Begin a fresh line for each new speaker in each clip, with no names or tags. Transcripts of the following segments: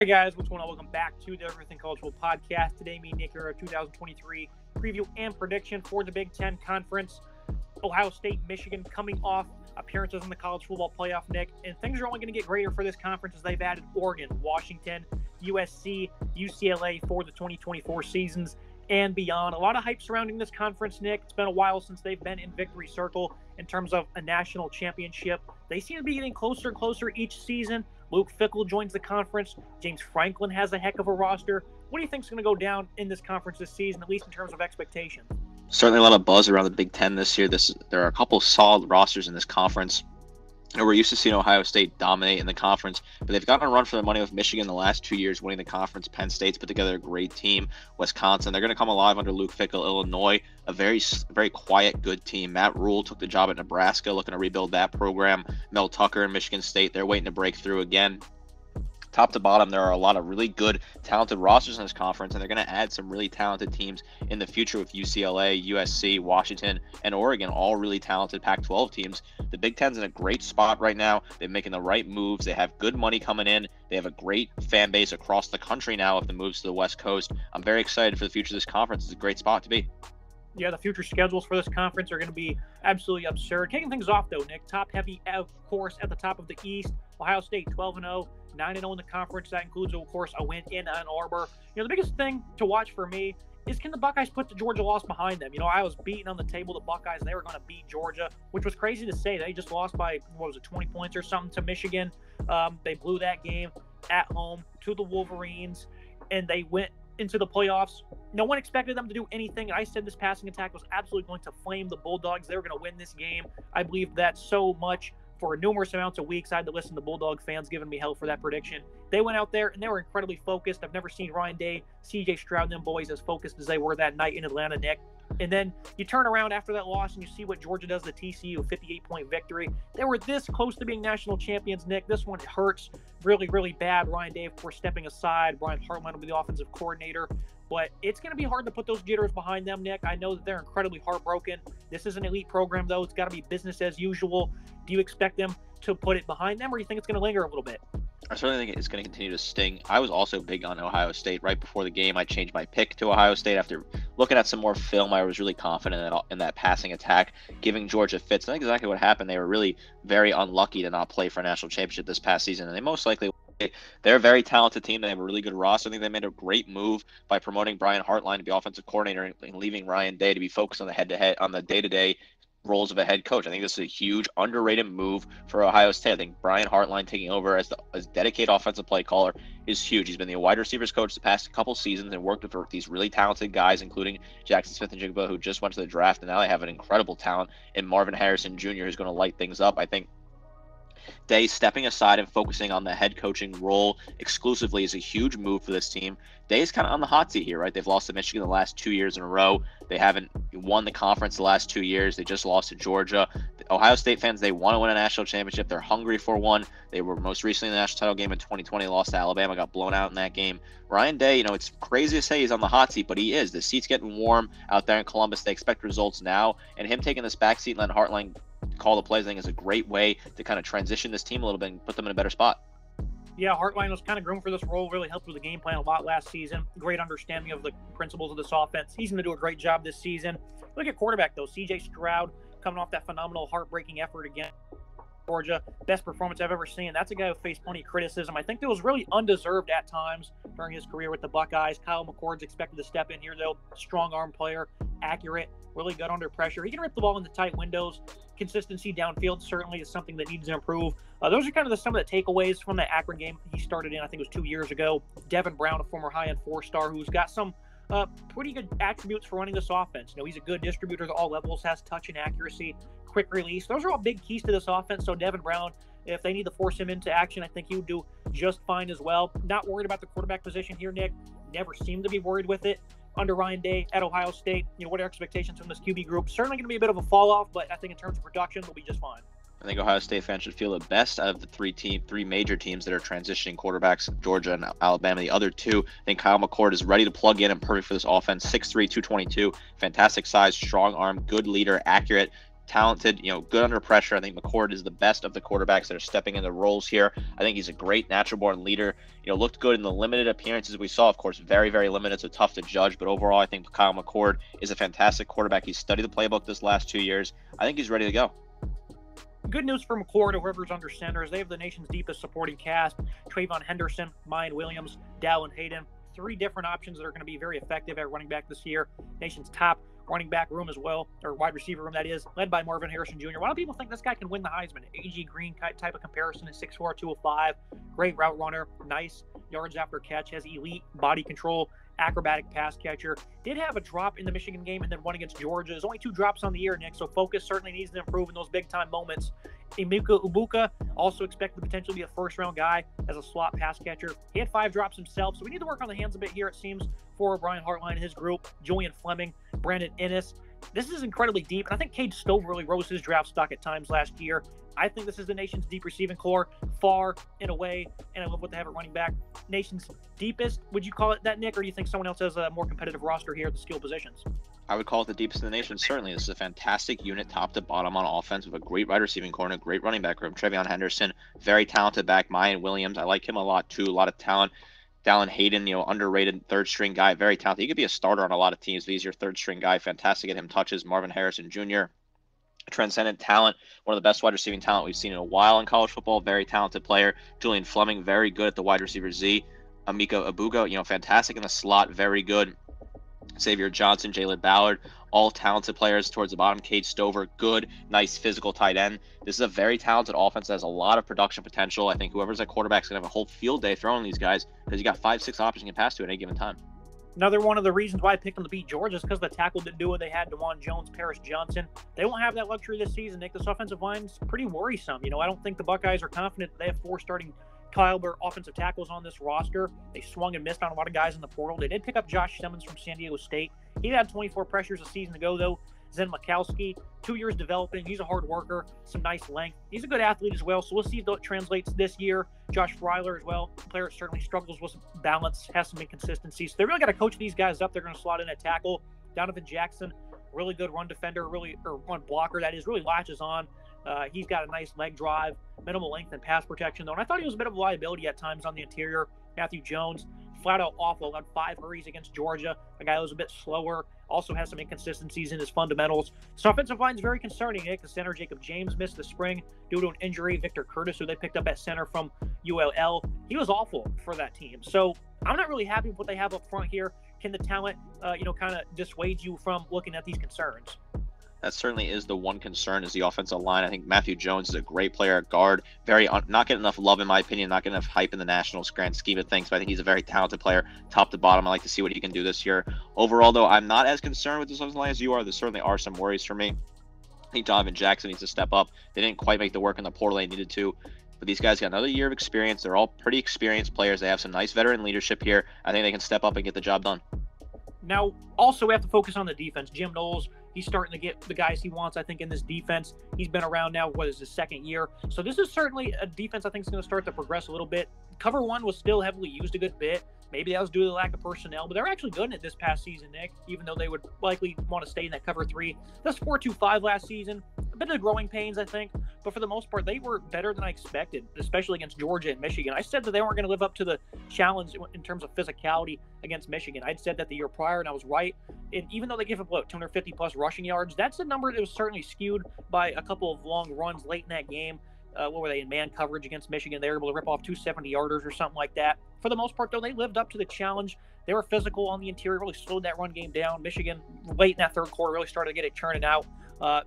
Hey guys, what's going on? Welcome back to the Everything College Football Podcast. Today, me and Nick are our 2023 preview and prediction for the Big Ten Conference. Ohio State, Michigan coming off appearances in the college football playoff, Nick. And things are only going to get greater for this conference as they've added Oregon, Washington, USC, UCLA for the 2024 seasons and beyond. A lot of hype surrounding this conference, Nick. It's been a while since they've been in victory circle in terms of a national championship. They seem to be getting closer and closer each season. Luke Fickell joins the conference. James Franklin has a heck of a roster. What do you think is going to go down in this conference this season, at least in terms of expectations?
Certainly a lot of buzz around the Big Ten this year. There are a couple solid rosters in this conference. And we're used to seeing Ohio State dominate in the conference, but they've gotten a run for their money with Michigan the last 2 years, winning the conference. Penn State's put together a great team. Wisconsin, they're going to come alive under Luke Fickell. Illinois, a very quiet, good team. Matt Rule took the job at Nebraska, looking to rebuild that program. Mel Tucker and Michigan State, they're waiting to break through again. Top to bottom, there are a lot of really good, talented rosters in this conference, and they're going to add some really talented teams in the future with UCLA, USC, Washington, and Oregon, all really talented Pac-12 teams. The Big Ten's in a great spot right now. They're making the right moves. They have good money coming in. They have a great fan base across the country now with the moves to the West Coast. I'm very excited for the future of this conference. It's a great spot to be.
Yeah, the future schedules for this conference are going to be absolutely absurd. Kicking things off, though, Nick, top heavy, of course, at the top of the East. Ohio State 12-0, 9-0 in the conference. That includes, of course, a win in Ann Arbor. The biggest thing to watch for me is, can the Buckeyes put the Georgia loss behind them? I was beating on the table the Buckeyes. They were going to beat Georgia, which was crazy to say. They just lost by, 20 points or something to Michigan. They blew that game at home to the Wolverines, and they went into the playoffs. No one expected them to do anything. I said this passing attack was absolutely going to flame the Bulldogs. They were going to win this game. I believe that so much for numerous amounts of weeks. I had to listen to Bulldog fans giving me hell for that prediction. They went out there and they were incredibly focused. I've never seen Ryan Day, CJ Stroud, and them boys as focused as they were that night in Atlanta, Nick. And then you turn around after that loss and you see what Georgia does to TCU, a 58-point victory. They were this close to being national champions, Nick. This one hurts really, really bad. Ryan Day, of course, stepping aside. Brian Hartline will be the offensive coordinator. But it's going to be hard to put those jitters behind them, Nick. I know that they're incredibly heartbroken. This is an elite program, though. It's got to be business as usual. Do you expect them to put it behind them, or do you think it's going to linger a little bit?
I certainly think it's going to continue to sting. I was also big on Ohio State. Right before the game, I changed my pick to Ohio State. After looking at some more film, I was really confident in that passing attack, giving Georgia fits. And that's exactly what happened. They were really very unlucky to not play for a national championship this past season, and they most likely will. They're a very talented team. They have a really good roster. I think they made a great move by promoting Brian Hartline to be offensive coordinator and leaving Ryan Day to be focused on the day-to-day roles of a head coach. I think this is a huge underrated move for Ohio State. I think Brian Hartline taking over as dedicated offensive play caller is huge. He's been the wide receivers coach the past couple seasons and worked with these really talented guys, including Jackson Smith and Jigba, who just went to the draft, and now they have an incredible talent in Marvin Harrison Jr., who's going to light things up. I think Day stepping aside and focusing on the head coaching role exclusively is a huge move for this team. Day is kind of on the hot seat here, right? They've lost to Michigan the last 2 years in a row. They haven't won the conference the last 2 years. They just lost to Georgia. The Ohio State fans, they want to win a national championship. They're hungry for one. They were most recently in the national title game in 2020, lost to Alabama, got blown out in that game. Ryan Day, it's crazy to say he's on the hot seat, but he is. The seat's getting warm out there in Columbus. They expect results now, and him taking this back seat and letting Hartline call the plays, I think, is a great way to kind of transition this team a little bit and put them in a better spot.
Yeah, Hartline was kind of groomed for this role, really helped with the game plan a lot last season. Great understanding of the principles of this offense. He's going to do a great job this season. Look at quarterback, though. CJ Stroud coming off that phenomenal, heartbreaking effort against Georgia. Best performance I've ever seen. That's a guy who faced plenty of criticism. I think it was really undeserved at times during his career with the Buckeyes. Kyle McCord's expected to step in here, though. Strong arm player, accurate, really good under pressure. He can rip the ball into tight windows. Consistency downfield certainly is something that needs to improve. Those are kind of some of the takeaways from the Akron game he started in, I think it was 2 years ago. Devin Brown, a former high-end four-star who's got some pretty good attributes for running this offense. He's a good distributor at all levels, has touch and accuracy, quick release. Those are all big keys to this offense. So Devin Brown, if they need to force him into action, I think he would do just fine as well. Not worried about the quarterback position here, Nick. Never seemed to be worried with it under Ryan Day at Ohio State. What are expectations from this QB group? Certainly going to be a bit of a fall off, but I think in terms of production, they'll be just fine.
I think Ohio State fans should feel the best out of the three major teams that are transitioning quarterbacks, Georgia and Alabama. The other two, I think Kyle McCord is ready to plug in and perfect for this offense. 6'3", 222, fantastic size, strong arm, good leader, accurate, talented, good under pressure. I think McCord is the best of the quarterbacks that are stepping into roles here. I think he's a great natural-born leader. Looked good in the limited appearances we saw. Of course, very, very limited, so tough to judge. But overall, I think Kyle McCord is a fantastic quarterback. He's studied the playbook this last 2 years. I think he's ready to go.
Good news for McCord, whoever's under center, is they have the nation's deepest supporting cast. Trayvon Henderson, Mayan Williams, Dallin Hayden. 3 different options that are going to be very effective at running back this year. Nation's top running back room as well, or wide receiver room that is, led by Marvin Harrison Jr. A lot of people think this guy can win the Heisman. A.G. Green type of comparison is 6'4", 205, great route runner, nice yards after catch, has elite body control, acrobatic pass catcher. Did have a drop in the Michigan game and then one against Georgia. There's only 2 drops on the year, Nick, so focus certainly needs to improve in those big-time moments. Emeka Ibuka, also expected to potentially be a first-round guy as a slot pass catcher. He had 5 drops himself, so we need to work on the hands a bit here, it seems, for Brian Hartline and his group. Julian Fleming, Brandon Ennis. This is incredibly deep, and I think Cade Stover really rose his draft stock at times last year. I think this is the nation's deep receiving core, far and away, and I love what they have at running back. Nation's deepest, would you call it that, Nick, or do you think someone else has a more competitive roster here at the skill positions?
I would call it the deepest in the nation, certainly. This is a fantastic unit top to bottom on offense with a great wide receiving core and a great running back room. Trayvon Henderson, very talented back. Mayan Williams, I like him a lot too, a lot of talent. Dallin Hayden, underrated third-string guy, very talented. He could be a starter on a lot of teams, but he's your third-string guy. Fantastic at him touches. Marvin Harrison Jr., transcendent talent, one of the best wide receiving talent we've seen in a while in college football. Very talented player. Julian Fleming, very good at the wide receiver Z. Emeka Ibuka, fantastic in the slot, very good. Xavier Johnson, Jalen Ballard, all talented players towards the bottom. Cade Stover, good, nice physical tight end. This is a very talented offense that has a lot of production potential. I think whoever's at quarterback is going to have a whole field day throwing these guys because you got 5-6 options you can pass to at any given time.
Another one of the reasons why I picked them to beat Georgia is because the tackle didn't do what they had. DeJuan Jones, Paris Johnson. They won't have that luxury this season, Nick. This offensive line's pretty worrisome. I don't think the Buckeyes are confident that they have 4 starting caliber offensive tackles on this roster. They swung and missed on a lot of guys in the portal. They did pick up Josh Simmons from San Diego State. He had 24 pressures a season ago, though. Zen Mikowski, 2 years developing. He's a hard worker, some nice length. He's a good athlete as well, so we'll see if that translates this year. Josh Freiler as well. Player certainly struggles with some balance, has some inconsistencies. So they really got to coach these guys up. They're going to slot in at tackle. Donovan Jackson, really good run defender, or run blocker, that is, really latches on. He's got a nice leg drive, minimal length and pass protection, though. And I thought he was a bit of a liability at times on the interior. Matthew Jones, flat out awful. Got 5 hurries against Georgia. A guy that was a bit slower. Also has some inconsistencies in his fundamentals. So offensive line is very concerning. Nick, the center Jacob James missed the spring due to an injury. Victor Curtis, who they picked up at center from ULL, he was awful for that team. So I'm not really happy with what they have up front here. Can the talent, kind of dissuade you from looking at these concerns?
That certainly is the one concern, is the offensive line. I think Matthew Jones is a great player at guard. Not getting enough love, in my opinion, not getting enough hype in the national grand scheme of things, but I think he's a very talented player, top to bottom. I like to see what he can do this year. Overall, though, I'm not as concerned with this offensive line as you are. There certainly are some worries for me. I think Donovan Jackson needs to step up. They didn't quite make the work in the portal they needed to. But these guys got another year of experience. They're all pretty experienced players. They have some nice veteran leadership here. I think they can step up and get the job done.
Now, also, we have to focus on the defense. Jim Knowles, he's starting to get the guys he wants, I think, in this defense. He's been around now, his second year. So this is certainly a defense I think is going to start to progress a little bit. Cover 1 was still heavily used a good bit. Maybe that was due to the lack of personnel, but they're actually good in it this past season, Nick, even though they would likely want to stay in that cover 3. That's 4-2-5 last season. A bit of growing pains, I think, but for the most part, they were better than I expected, especially against Georgia and Michigan. I said that they weren't going to live up to the challenge in terms of physicality against Michigan. I'd said that the year prior, and I was right. And even though they gave up, 250-plus rushing yards, that's a number that was certainly skewed by a couple of long runs late in that game. What were they, in man coverage against Michigan? They were able to rip off 2 70-yarders or something like that. For the most part, though, they lived up to the challenge. They were physical on the interior, really slowed that run game down. Michigan, late in that third quarter, really started to get it churning out.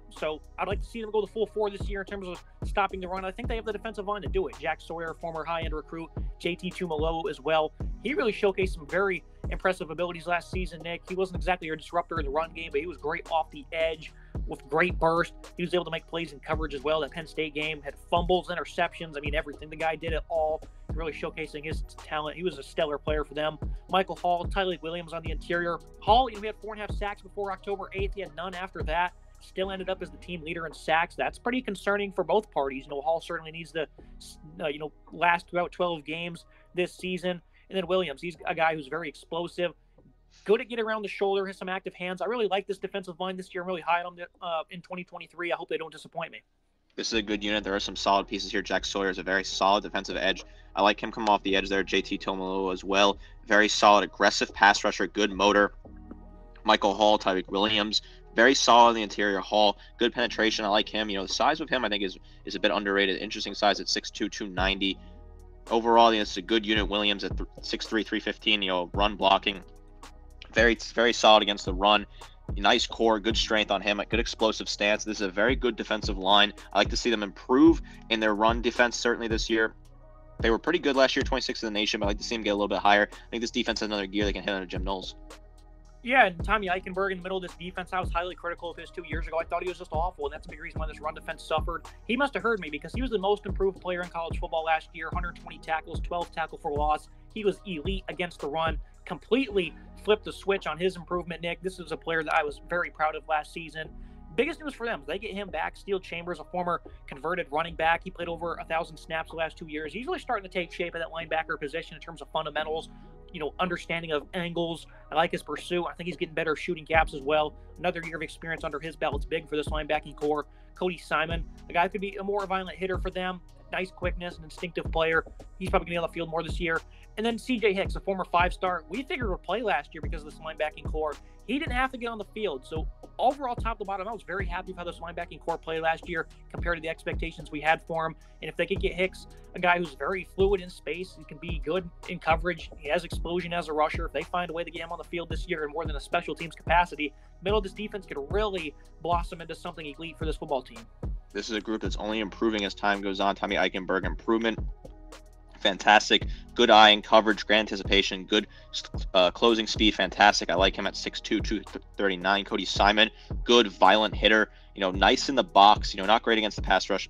So I'd like to see them go the full 4 this year in terms of stopping the run. I think they have the defensive line to do it. Jack Sawyer, former high-end recruit, JT Tumalo as well. He really showcased some very impressive abilities last season, Nick. He wasn't exactly a disruptor in the run game, but he was great off the edge with great burst. He was able to make plays in coverage as well. That Penn State game had fumbles, interceptions. I mean, everything. The guy did it all, really showcasing his talent. He was a stellar player for them. Michael Hall, Tyleik Williams on the interior. Hall, he had 4.5 sacks before October 8th. He had none after that. Still ended up as the team leader in sacks. That's pretty concerning for both parties. Hall certainly needs to, last throughout 12 games this season. And then Williams, he's a guy who's very explosive, Good at getting around the shoulder, has some active hands. I really like this defensive line this year. I'm really high on them in 2023. I hope they don't disappoint me.
This is a good unit. There are some solid pieces here. Jack Sawyer is a very solid defensive edge. I like him coming off the edge there. JT Tomolo as well. Very solid, aggressive pass rusher, good motor. Michael Hall, Tyreek Williams, very solid in the interior. Hall, good penetration. I like him. The size of him I think is a bit underrated. Interesting size at 6'2", 290. Overall, it's a good unit. Williams at 6'3", 315. Run blocking, very solid against the run. Nice core, good strength on him, a good explosive stance. This is a very good defensive line. I like to see them improve in their run defense certainly this year. They were pretty good last year, 26th in the nation, but I like to see them get a little bit higher. I think this defense has another gear they can hit under Jim Knowles.
Yeah, and Tommy Eichenberg in the middle of this defense, I was highly critical of his 2 years ago. I thought he was just awful, and that's a big reason why this run defense suffered. He must have heard me because he was the most improved player in college football last year, 120 tackles, 12 tackle for loss. He was elite against the run, completely flipped the switch on his improvement, Nick. This is a player that I was very proud of last season. Biggest news for them is they get him back. Steele Chambers, a former converted running back. He played over 1,000 snaps the last 2 years. He's really starting to take shape at that linebacker position in terms of fundamentals, understanding of angles. I like his pursuit. I think he's getting better shooting gaps as well. Another year of experience under his belt. It's big for this linebacking core. Cody Simon, a guy who could be a more violent hitter for them. Nice quickness, an instinctive player. He's probably going to be on the field more this year. And then C.J. Hicks, a former 5-star. We figured would play last year because of this linebacking core. He didn't have to get on the field. So overall, top to bottom, I was very happy with how this linebacking core played last year compared to the expectations we had for him. And if they could get Hicks, a guy who's very fluid in space, he can be good in coverage. He has explosion as a rusher. If they find a way to get him on the field this year in more than a special teams capacity, middle of this defense could really blossom into something elite for this football team.
This is a group that's only improving as time goes on. Tommy Eichenberg, improvement. Fantastic. Good eye and coverage, great anticipation, good closing speed, fantastic. I like him at 6'2", 239. Cody Simon, good violent hitter, nice in the box, not great against the pass rush,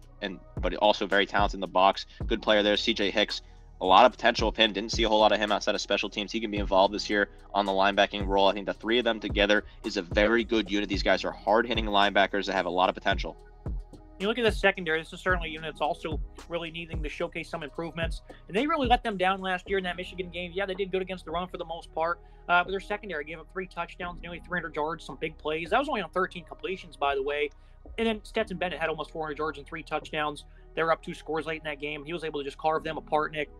but also very talented in the box. Good player there. CJ Hicks, a lot of potential with him. Didn't see a whole lot of him outside of special teams. He can be involved this year on the linebacking role. I think the three of them together is a very good unit. These guys are hard-hitting linebackers that have a lot of potential.
You look at the secondary, this is certainly a unit that's also really needing to showcase some improvements. And they really let them down last year in that Michigan game. Yeah, they did good against the run for the most part. But their secondary gave up 3 touchdowns, nearly 300 yards, some big plays. That was only on 13 completions, by the way. And then Stetson Bennett had almost 400 yards and 3 touchdowns. They were up 2 scores late in that game. He was able to just carve them apart, Nick.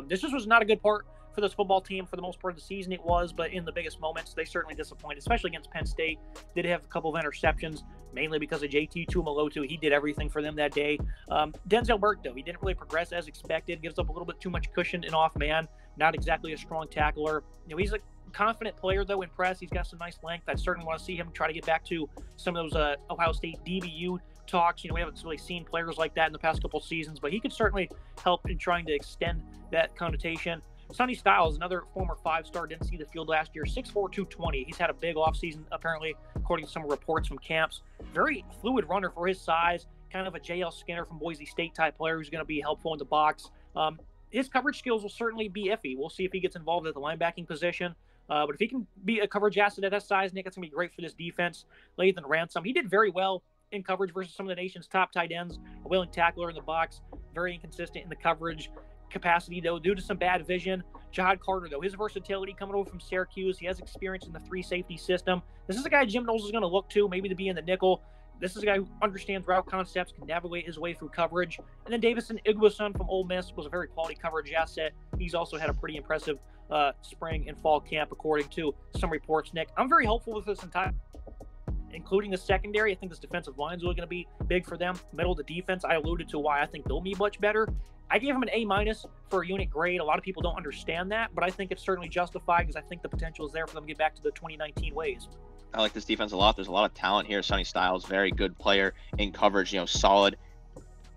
This just was not a good part for this football team for the most part of the season. It was, but in the biggest moments, they certainly disappointed, especially against Penn State. Did have a couple of interceptions, mainly because of JT Tuimoloau. He did everything for them that day. Denzel Burke, though, he didn't really progress as expected. Gives up a little bit too much cushion in off man. Not exactly a strong tackler. He's a confident player, though, in press. He's got some nice length. I certainly want to see him try to get back to some of those Ohio State DBU talks. We haven't really seen players like that in the past couple seasons, but he could certainly help in trying to extend that connotation. Sonny Styles, another former 5-star, didn't see the field last year, 6'4", 220. He's had a big offseason, apparently, according to some reports from camps. Very fluid runner for his size, kind of a J.L. Skinner from Boise State type player who's going to be helpful in the box. His coverage skills will certainly be iffy. We'll see if he gets involved at the linebacking position. But if he can be a coverage asset at that size, Nick, it's going to be great for this defense. Lathan Ransom, he did very well in coverage versus some of the nation's top tight ends. A willing tackler in the box, very inconsistent in the coverage capacity, though, due to some bad vision. Jahad Carter, though, his versatility coming over from Syracuse, he has experience in the 3-safety system. This is a guy Jim Knowles is going to look to, maybe to be in the nickel. This is a guy who understands route concepts, can navigate his way through coverage. And then Davison Igweson from Ole Miss was a very quality coverage asset. He's also had a pretty impressive spring and fall camp, according to some reports, Nick. I'm very hopeful with this entire, including the secondary. I think this defensive line is really going to be big for them. Middle of the defense, I alluded to why I think they'll be much better. I gave him an A- for a unit grade. A lot of people don't understand that, but I think it's certainly justified because I think the potential is there for them to get back to the 2019 ways.
I like this defense a lot. There's a lot of talent here. Sonny Styles, very good player in coverage, solid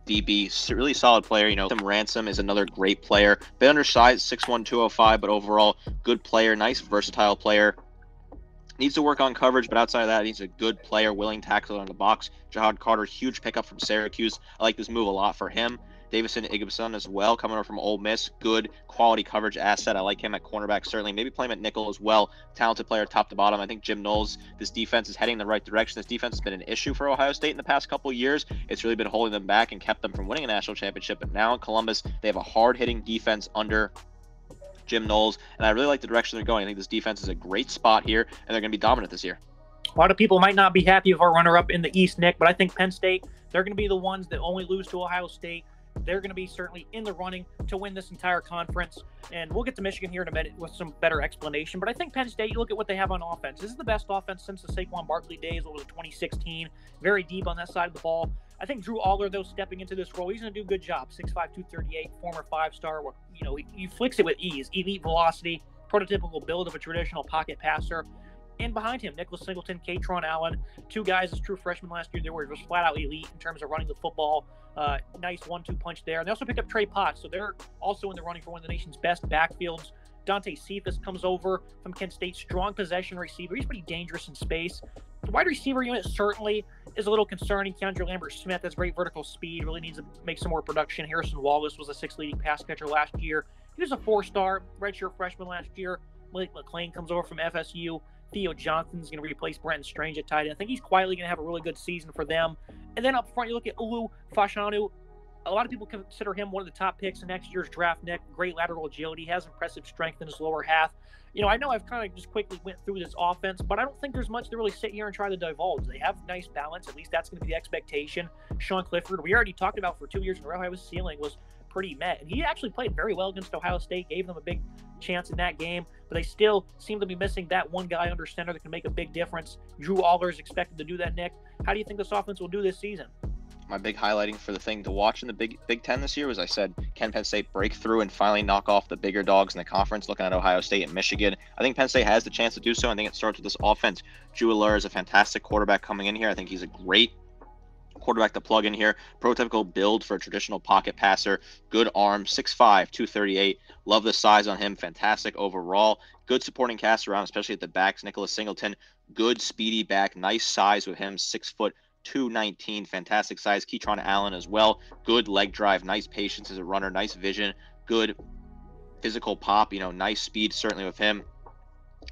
DB, really solid player. Tim Ransom is another great player. Bit undersized, 6'1", 205, but overall good player, nice versatile player. Needs to work on coverage, but outside of that, he's a good player, willing tackler in the box. Jahad Carter, huge pickup from Syracuse. I like this move a lot for him. Davison Igweson as well, coming over from Ole Miss. Good quality coverage asset. I like him at cornerback, certainly. Maybe play him at nickel as well. Talented player top to bottom. I think Jim Knowles, this defense is heading in the right direction. This defense has been an issue for Ohio State in the past couple of years. It's really been holding them back and kept them from winning a national championship. But now in Columbus, they have a hard-hitting defense under Jim Knowles, and I really like the direction they're going. I think this defense is a great spot here, and they're going to be dominant this year.
A lot of people might not be happy with our runner-up in the East, Nick, but I think Penn State, they're going to be the ones that only lose to Ohio State. They're going to be certainly in the running to win this entire conference. And we'll get to Michigan here in a minute with some better explanation. But I think Penn State, you look at what they have on offense. This is the best offense since the Saquon Barkley days. What was it, 2016? Very deep on that side of the ball. I think Drew Aller, though, stepping into this role, he's going to do a good job. 6'5", 238, former 5-star. He flicks it with ease. Elite velocity, prototypical build of a traditional pocket passer. And behind him, Nicholas Singleton, Katron Allen, two guys as true freshmen last year. They were just flat out elite in terms of running the football. Nice 1-2 punch there. And they also picked up Trey Potts, so they're also in the running for one of the nation's best backfields. Dante Cephas comes over from Kent State, strong possession receiver. He's pretty dangerous in space. The wide receiver unit certainly is a little concerning. Keandre Lambert-Smith has great vertical speed, really needs to make some more production. Harrison Wallace was a 6th leading pass catcher last year. He was a 4-star redshirt freshman last year. Malik McClain comes over from FSU. Theo Johnson's going to replace Brenton Strange at tight end. I think he's quietly going to have a really good season for them. And then up front, you look at Olu Fashanu. A lot of people consider him one of the top picks in next year's draft, Nick. Great lateral agility, has impressive strength in his lower half. I know I've kind of just quickly went through this offense, but I don't think there's much to really sit here and try to divulge. They have nice balance. At least that's going to be the expectation. Sean Clifford, we already talked about for 2 years in a row how his ceiling was pretty met. And he actually played very well against Ohio State, gave them a big chance in that game, but they still seem to be missing that one guy under center that can make a big difference. Drew Aller is expected to do that, Nick. How do you think this offense will do this season?
My big highlighting for the thing to watch in the Big Ten this year was, I said, can Penn State break through and finally knock off the bigger dogs in the conference, looking at Ohio State and Michigan. I think Penn State has the chance to do so. I think it starts with this offense. Drew Aller is a fantastic quarterback coming in here. I think he's a great quarterback to plug in here. Prototypical build for a traditional pocket passer. Good arm, 6'5", 238. Love the size on him. Fantastic overall. Good supporting cast around, especially at the backs. Nicholas Singleton, good speedy back. Nice size with him, 6 foot 219, fantastic size. Ketron Allen as well. Good leg drive, nice patience as a runner, nice vision, good physical pop, nice speed certainly with him.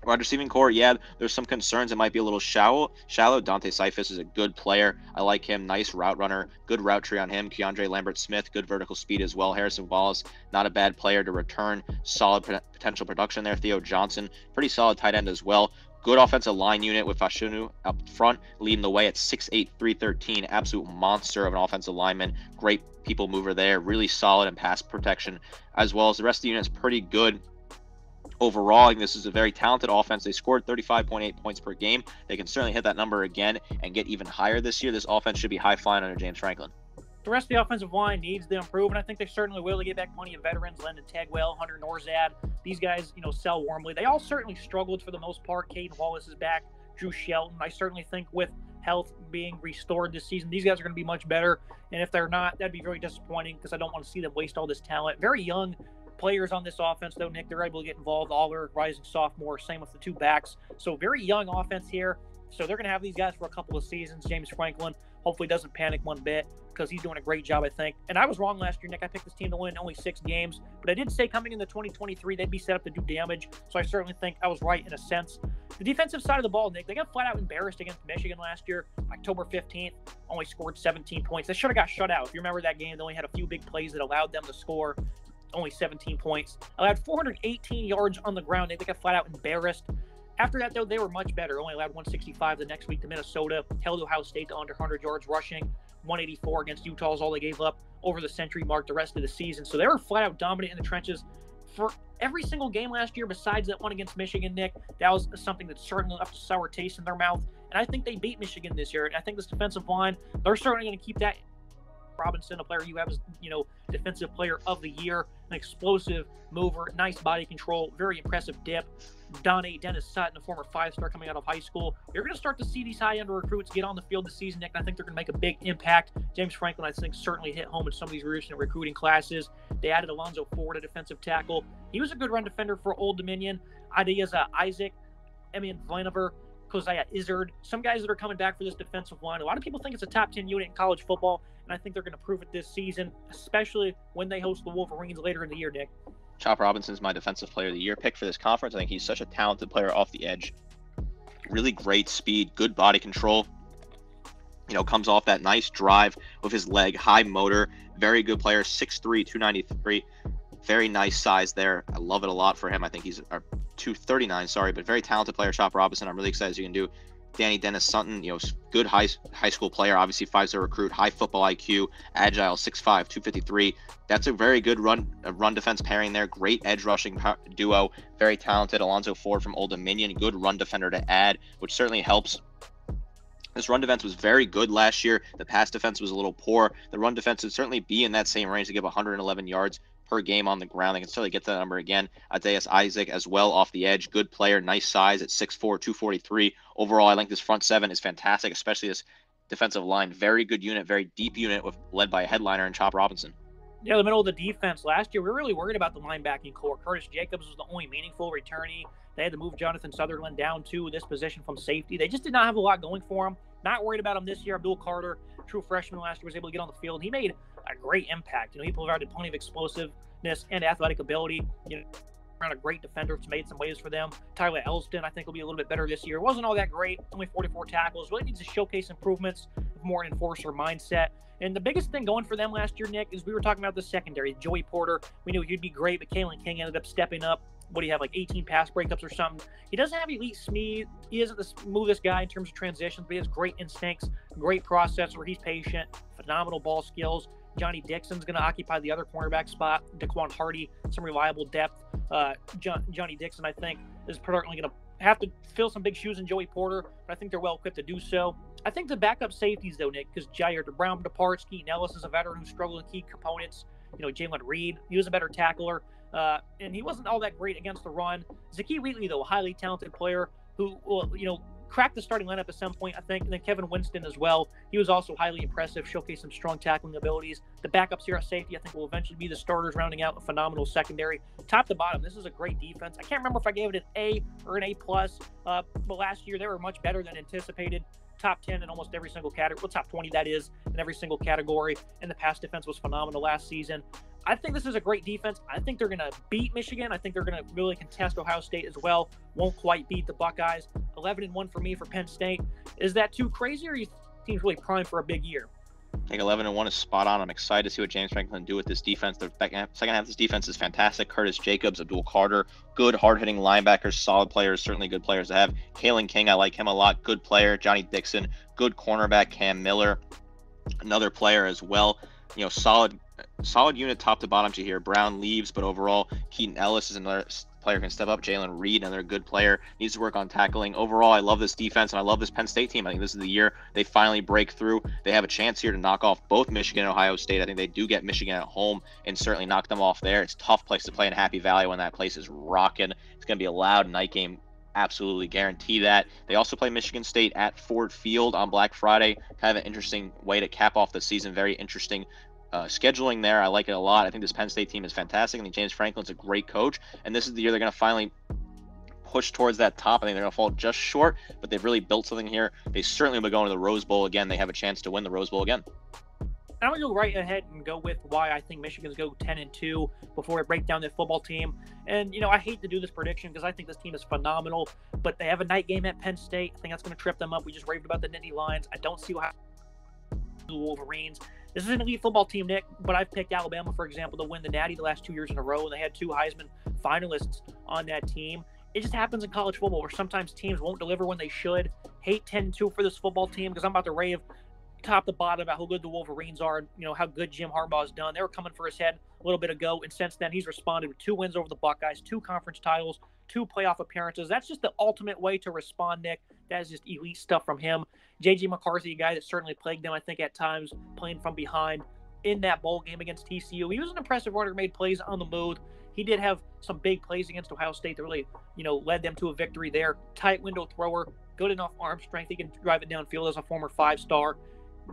Wide receiving core, yeah, there's some concerns. It might be a little shallow. Dante Cephas is a good player. I like him. Nice route runner. Good route tree on him. Keandre Lambert-Smith, good vertical speed as well. Harrison Wallace, not a bad player to return. Solid potential production there. Theo Johnson, pretty solid tight end as well. Good offensive line unit with Fashanu up front, leading the way at 6'8", 313. Absolute monster of an offensive lineman. Great people mover there. Really solid in pass protection, as well as the rest of the unit is pretty good. Overall, I think this is a very talented offense. They scored 35.8 points per game. They can certainly hit that number again and get even higher this year. This offense should be high flying under James Franklin.
The rest of the offensive line needs to improve, and I think they certainly will. They get back plenty of veterans, Landon Tagwell, Hunter Norzad. These guys, sell warmly. They all certainly struggled for the most part. Caden Wallace is back. Drew Shelton. I certainly think with health being restored this season, these guys are going to be much better. And if they're not, that'd be very disappointing because I don't want to see them waste all this talent. Very young players on this offense, though, Nick. They're able to get involved. Aller, rising sophomore. Same with the two backs. So very young offense here. So they're going to have these guys for a couple of seasons. James Franklin hopefully doesn't panic one bit because he's doing a great job, I think. And I was wrong last year, Nick. I picked this team to win only 6 games. But I did say coming into 2023, they'd be set up to do damage. So I certainly think I was right in a sense. The defensive side of the ball, Nick, they got flat out embarrassed against Michigan last year. October 15th, only scored 17 points. They should have got shut out. If you remember that game, they only had a few big plays that allowed them to score only 17 points. Allowed 418 yards on the ground. They got flat out embarrassed. After that, though, they were much better. Only allowed 165 the next week to Minnesota. Held Ohio State to under 100 yards rushing. 184 against Utah is all they gave up over the century mark the rest of the season. So they were flat out dominant in the trenches for every single game last year besides that one against Michigan, Nick. That was something that certainly left a sour taste in their mouth. And I think they beat Michigan this year. And I think this defensive line, they're certainly going to keep that. Robinson, a player you have as, defensive player of the year, an explosive mover, nice body control, very impressive dip. Donnie Dennis Sutton, a former 5-star coming out of high school. You're going to start to see these high-end recruits get on the field this season, Nick, and I think they're going to make a big impact. James Franklin, I think, certainly hit home in some of these recent recruiting classes. They added Alonzo Ford, a defensive tackle. He was a good run defender for Old Dominion. Ideas Isaac, Emian Vinover, Kosiah Izzard, some guys that are coming back for this defensive line. A lot of people think it's a top 10 unit in college football, and I think they're going to prove it this season, especially when they host the Wolverines later in the year, Nick.
Chop Robinson's my defensive player of the year pick for this conference. I think he's such a talented player off the edge. Really great speed, good body control. Comes off that nice drive with his leg, high motor, very good player, 6'3", 293. Very nice size there. I love it a lot for him. I think he's 239, sorry, but very talented player. Chop Robinson, I'm really excited as you can do. Danny Dennis Sutton, good high school player, obviously 5-star recruit, high football IQ, agile, 6'5", 253. That's a very good run defense pairing there. Great edge rushing duo. Very talented. Alonzo Ford from Old Dominion, good run defender to add, which certainly helps. This run defense was very good last year. The pass defense was a little poor. The run defense would certainly be in that same range to give 111 yards per game on the ground. They can certainly get to that number again. Adeus Isaac as well off the edge. Good player, nice size at 6'4", 243. Overall, I think this front seven is fantastic, especially this defensive line. Very good unit, very deep unit led by a headliner in Chop Robinson.
Yeah, the middle of the defense last year, we were really worried about the linebacking core. Curtis Jacobs was the only meaningful returnee. They had to move Jonathan Sutherland down to this position from safety. They just did not have a lot going for him. Not worried about him this year. Abdul Carter, true freshman last year, was able to get on the field. He made a great impact. He provided plenty of explosiveness and athletic ability. Around a great defender, which made some waves for them. Tyler Elston, I think, will be a little bit better this year. Wasn't all that great. Only 44 tackles. Really needs to showcase improvements, more an enforcer mindset. And the biggest thing going for them last year, Nick, is we were talking about the secondary. Joey Porter, we knew he'd be great, but Kalen King ended up stepping up. What do you have, like 18 pass breakups or something? He doesn't have elite speed. He isn't the smoothest guy in terms of transitions, but he has great instincts, great processor. He's patient, phenomenal ball skills. Johnny Dixon's going to occupy the other cornerback spot. Daquan Hardy, some reliable depth. Johnny Dixon, I think, is certainly going to have to fill some big shoes in Joey Porter, but I think they're well equipped to do so. I think the backup safeties, though, Nick, because Jair Brown departs. Keaton Ellis is a veteran who struggled in key components. Jalen Reed, he was a better tackler, and he wasn't all that great against the run. Zakee Wheatley, though, a highly talented player who will, cracked the starting lineup at some point, I think. And then Kevin Winston as well. He was also highly impressive, showcased some strong tackling abilities. The backups here at safety, I think, will eventually be the starters, rounding out a phenomenal secondary. Top to bottom, this is a great defense. I can't remember if I gave it an A or an A+, but last year they were much better than anticipated. Top 10 in almost every single category. Well, top 20, that is, in every single category. And the pass defense was phenomenal last season. I think this is a great defense. I think they're going to beat Michigan. I think they're going to really contest Ohio State as well. Won't quite beat the Buckeyes. 11-1 for me for Penn State. Is that too crazy, or are you team's really primed for a big year?
I think 11-1 is spot on. I'm excited to see what James Franklin do with this defense. The second half of this defense is fantastic. Curtis Jacobs, Abdul Carter, good hard-hitting linebackers, solid players, certainly good players to have. Kalen King, I like him a lot. Good player. Johnny Dixon, good cornerback. Cam Miller, another player as well. Solid unit top to bottom to here. Brown leaves, but overall, Keaton Ellis is another player who can step up. Jalen Reed, another good player, needs to work on tackling. Overall, I love this defense, and I love this Penn State team. I think this is the year they finally break through. They have a chance here to knock off both Michigan and Ohio State. I think they do get Michigan at home and certainly knock them off there. It's a tough place to play in Happy Valley when that place is rocking. It's going to be a loud night game. Absolutely guarantee that. They also play Michigan State at Ford Field on Black Friday. Kind of an interesting way to cap off the season. Very interesting scheduling there. I like it a lot. I think this Penn State team is fantastic. I think James Franklin's a great coach, and this is the year they're going to finally push towards that top. I think they're going to fall just short, but they've really built something here. They certainly will be going to the Rose Bowl again. They have a chance to win the Rose Bowl again.
I'm going to go right ahead and go with why I think Michigan's go 10-2 before I break down their football team. And, I hate to do this prediction because I think this team is phenomenal, but they have a night game at Penn State. I think that's going to trip them up. We just raved about the Nittany Lions. I don't see how the Wolverines. This is an elite football team, Nick, but I've picked Alabama, for example, to win the Natty the last 2 years in a row, and they had 2 Heisman finalists on that team. It just happens in college football where sometimes teams won't deliver when they should. Hate 10-2 for this football team because I'm about to rave top to bottom about how good the Wolverines are, how good Jim Harbaugh has done. They were coming for his head a little bit ago, and since then he's responded with 2 wins over the Buckeyes, 2 conference titles, 2 playoff appearances. That's just the ultimate way to respond, Nick. That is just elite stuff from him. J.J. McCarthy, a guy that certainly plagued them, I think, at times, playing from behind in that bowl game against TCU. He was an impressive runner, made plays on the move. He did have some big plays against Ohio State that really, led them to a victory there. Tight window thrower, good enough arm strength. He can drive it downfield as a former 5-star.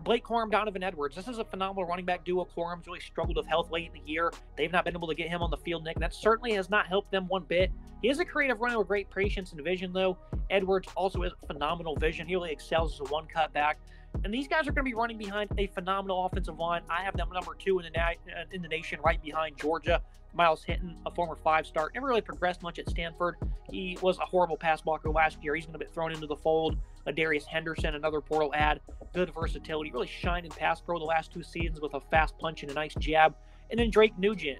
Blake Corum, Donovan Edwards. This is a phenomenal running back duo. Corum's really struggled with health late in the year. They've not been able to get him on the field, Nick. That certainly has not helped them one bit. He is a creative runner with great patience and vision, though. Edwards also has phenomenal vision. He really excels as a one-cut back. And these guys are going to be running behind a phenomenal offensive line. I have them number 2 in the nation, right behind Georgia. Myles Hinton, a former 5-star, never really progressed much at Stanford. He was a horrible pass blocker last year. He's going to be thrown into the fold. Darius Henderson, another portal ad, good versatility, really shined in pass pro the last 2 seasons with a fast punch and a nice jab. And then Drake Nugent,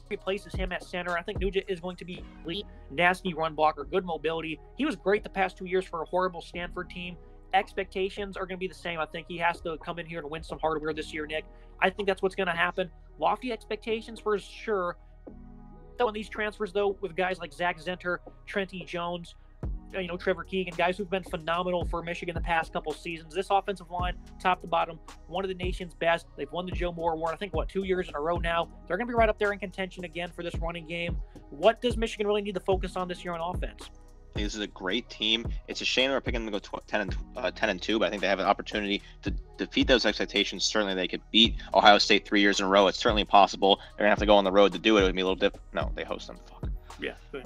replaces him at center. I think Nugent is going to be elite, nasty run blocker, good mobility. He was great the past 2 years for a horrible Stanford team. Expectations are going to be the same. I think he has to come in here and win some hardware this year, Nick. I think that's what's going to happen. Lofty expectations for sure. On these transfers, though, with guys like Zach Zenter, Trenty Jones, Trevor Keegan, guys who've been phenomenal for Michigan the past couple seasons. This offensive line, top to bottom, one of the nation's best. They've won the Joe Moore Award, I think, 2 years in a row now. They're going to be right up there in contention again for this running game. What does Michigan really need to focus on this year on offense?
This is a great team. It's a shame we're picking them to go 10-2, but I think they have an opportunity to defeat those expectations. Certainly, they could beat Ohio State 3 years in a row. It's certainly possible. They're gonna have to go on the road to do it. It would be a little different. No, they host them. Fuck.
Yeah, good.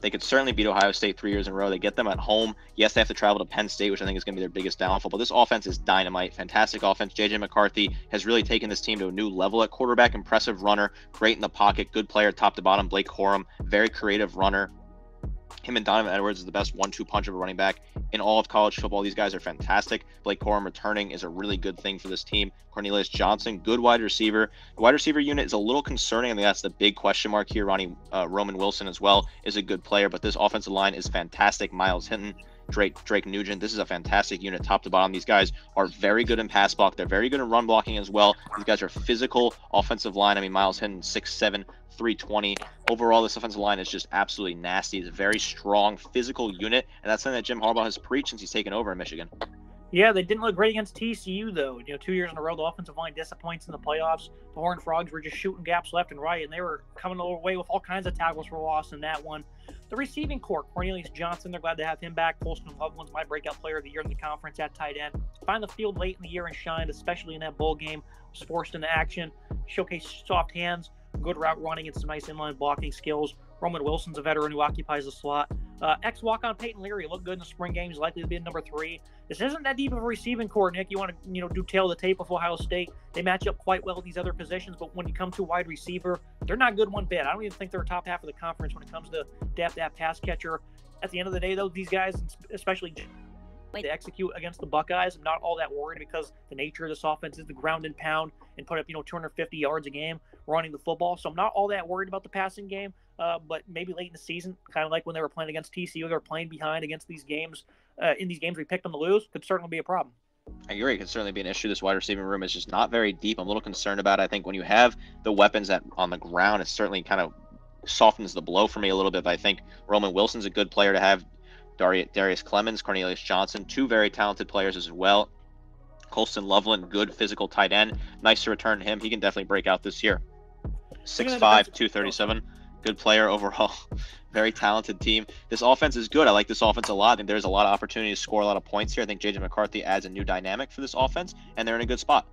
They could certainly beat Ohio State 3 years in a row. They get them at home. Yes, they have to travel to Penn State, which I think is going to be their biggest downfall. But this offense is dynamite. Fantastic offense. J.J. McCarthy has really taken this team to a new level at quarterback. Impressive runner. Great in the pocket. Good player top to bottom. Blake Corum. Very creative runner. Him and Donovan Edwards is the best 1-2 punch of a running back in all of college football. These guys are fantastic. Blake Corum returning is a really good thing for this team. Cornelius Johnson, good wide receiver. The wide receiver unit is a little concerning. I think that's the big question mark here. Roman Wilson as well is a good player, but this offensive line is fantastic. Miles Hinton, Drake Nugent. This is a fantastic unit top to bottom. These guys are very good in pass block. They're very good in run blocking as well. These guys are physical offensive line. I mean, Miles Hinton, 6'7", 320. Overall, this offensive line is just absolutely nasty. It's a very strong physical unit, and that's something that Jim Harbaugh has preached since he's taken over in Michigan.
Yeah, they didn't look great against TCU, though. 2 years in a row, the offensive line disappoints in the playoffs. The Horned Frogs were just shooting gaps left and right, and they were coming away with all kinds of tackles for loss in that one. The receiving core, Cornelius Johnson, they're glad to have him back. Colston Loveland's my breakout player of the year in the conference at tight end. Find the field late in the year and shined, especially in that bowl game. Was forced into action, showcased soft hands, good route running, and some nice inline blocking skills. Roman Wilson's a veteran who occupies the slot. Ex-walk-on Peyton Leary looked good in the spring game. He's likely to be in number 3. This isn't that deep of a receiving core, Nick. You want to, do tail the tape with Ohio State. They match up quite well with these other positions, but when you come to wide receiver, they're not good one bit. I don't even think they're top half of the conference when it comes to depth at pass catcher. At the end of the day, though, these guys, especially to execute against the Buckeyes, I'm not all that worried because the nature of this offense is the ground and pound and put up 250 yards a game running the football. So I'm not all that worried about the passing game. But maybe late in the season, kind of like when they were playing against TCU, they were playing behind against these games. In these games we picked them to lose, could certainly be a problem.
I agree. It could certainly be an issue. This wide receiving room is just not very deep. I'm a little concerned about it. I think when you have the weapons on the ground, it certainly kind of softens the blow for me a little bit. But I think Roman Wilson's a good player to have. Darius Clemens, Cornelius Johnson, 2 very talented players as well. Colston Loveland, good physical tight end. Nice to return him. He can definitely break out this year. 6'5", 237. Good player overall. Very talented team. This offense is good. I like this offense a lot. I think there's a lot of opportunity to score a lot of points here. I think J.J. McCarthy adds a new dynamic for this offense, and they're in a good spot.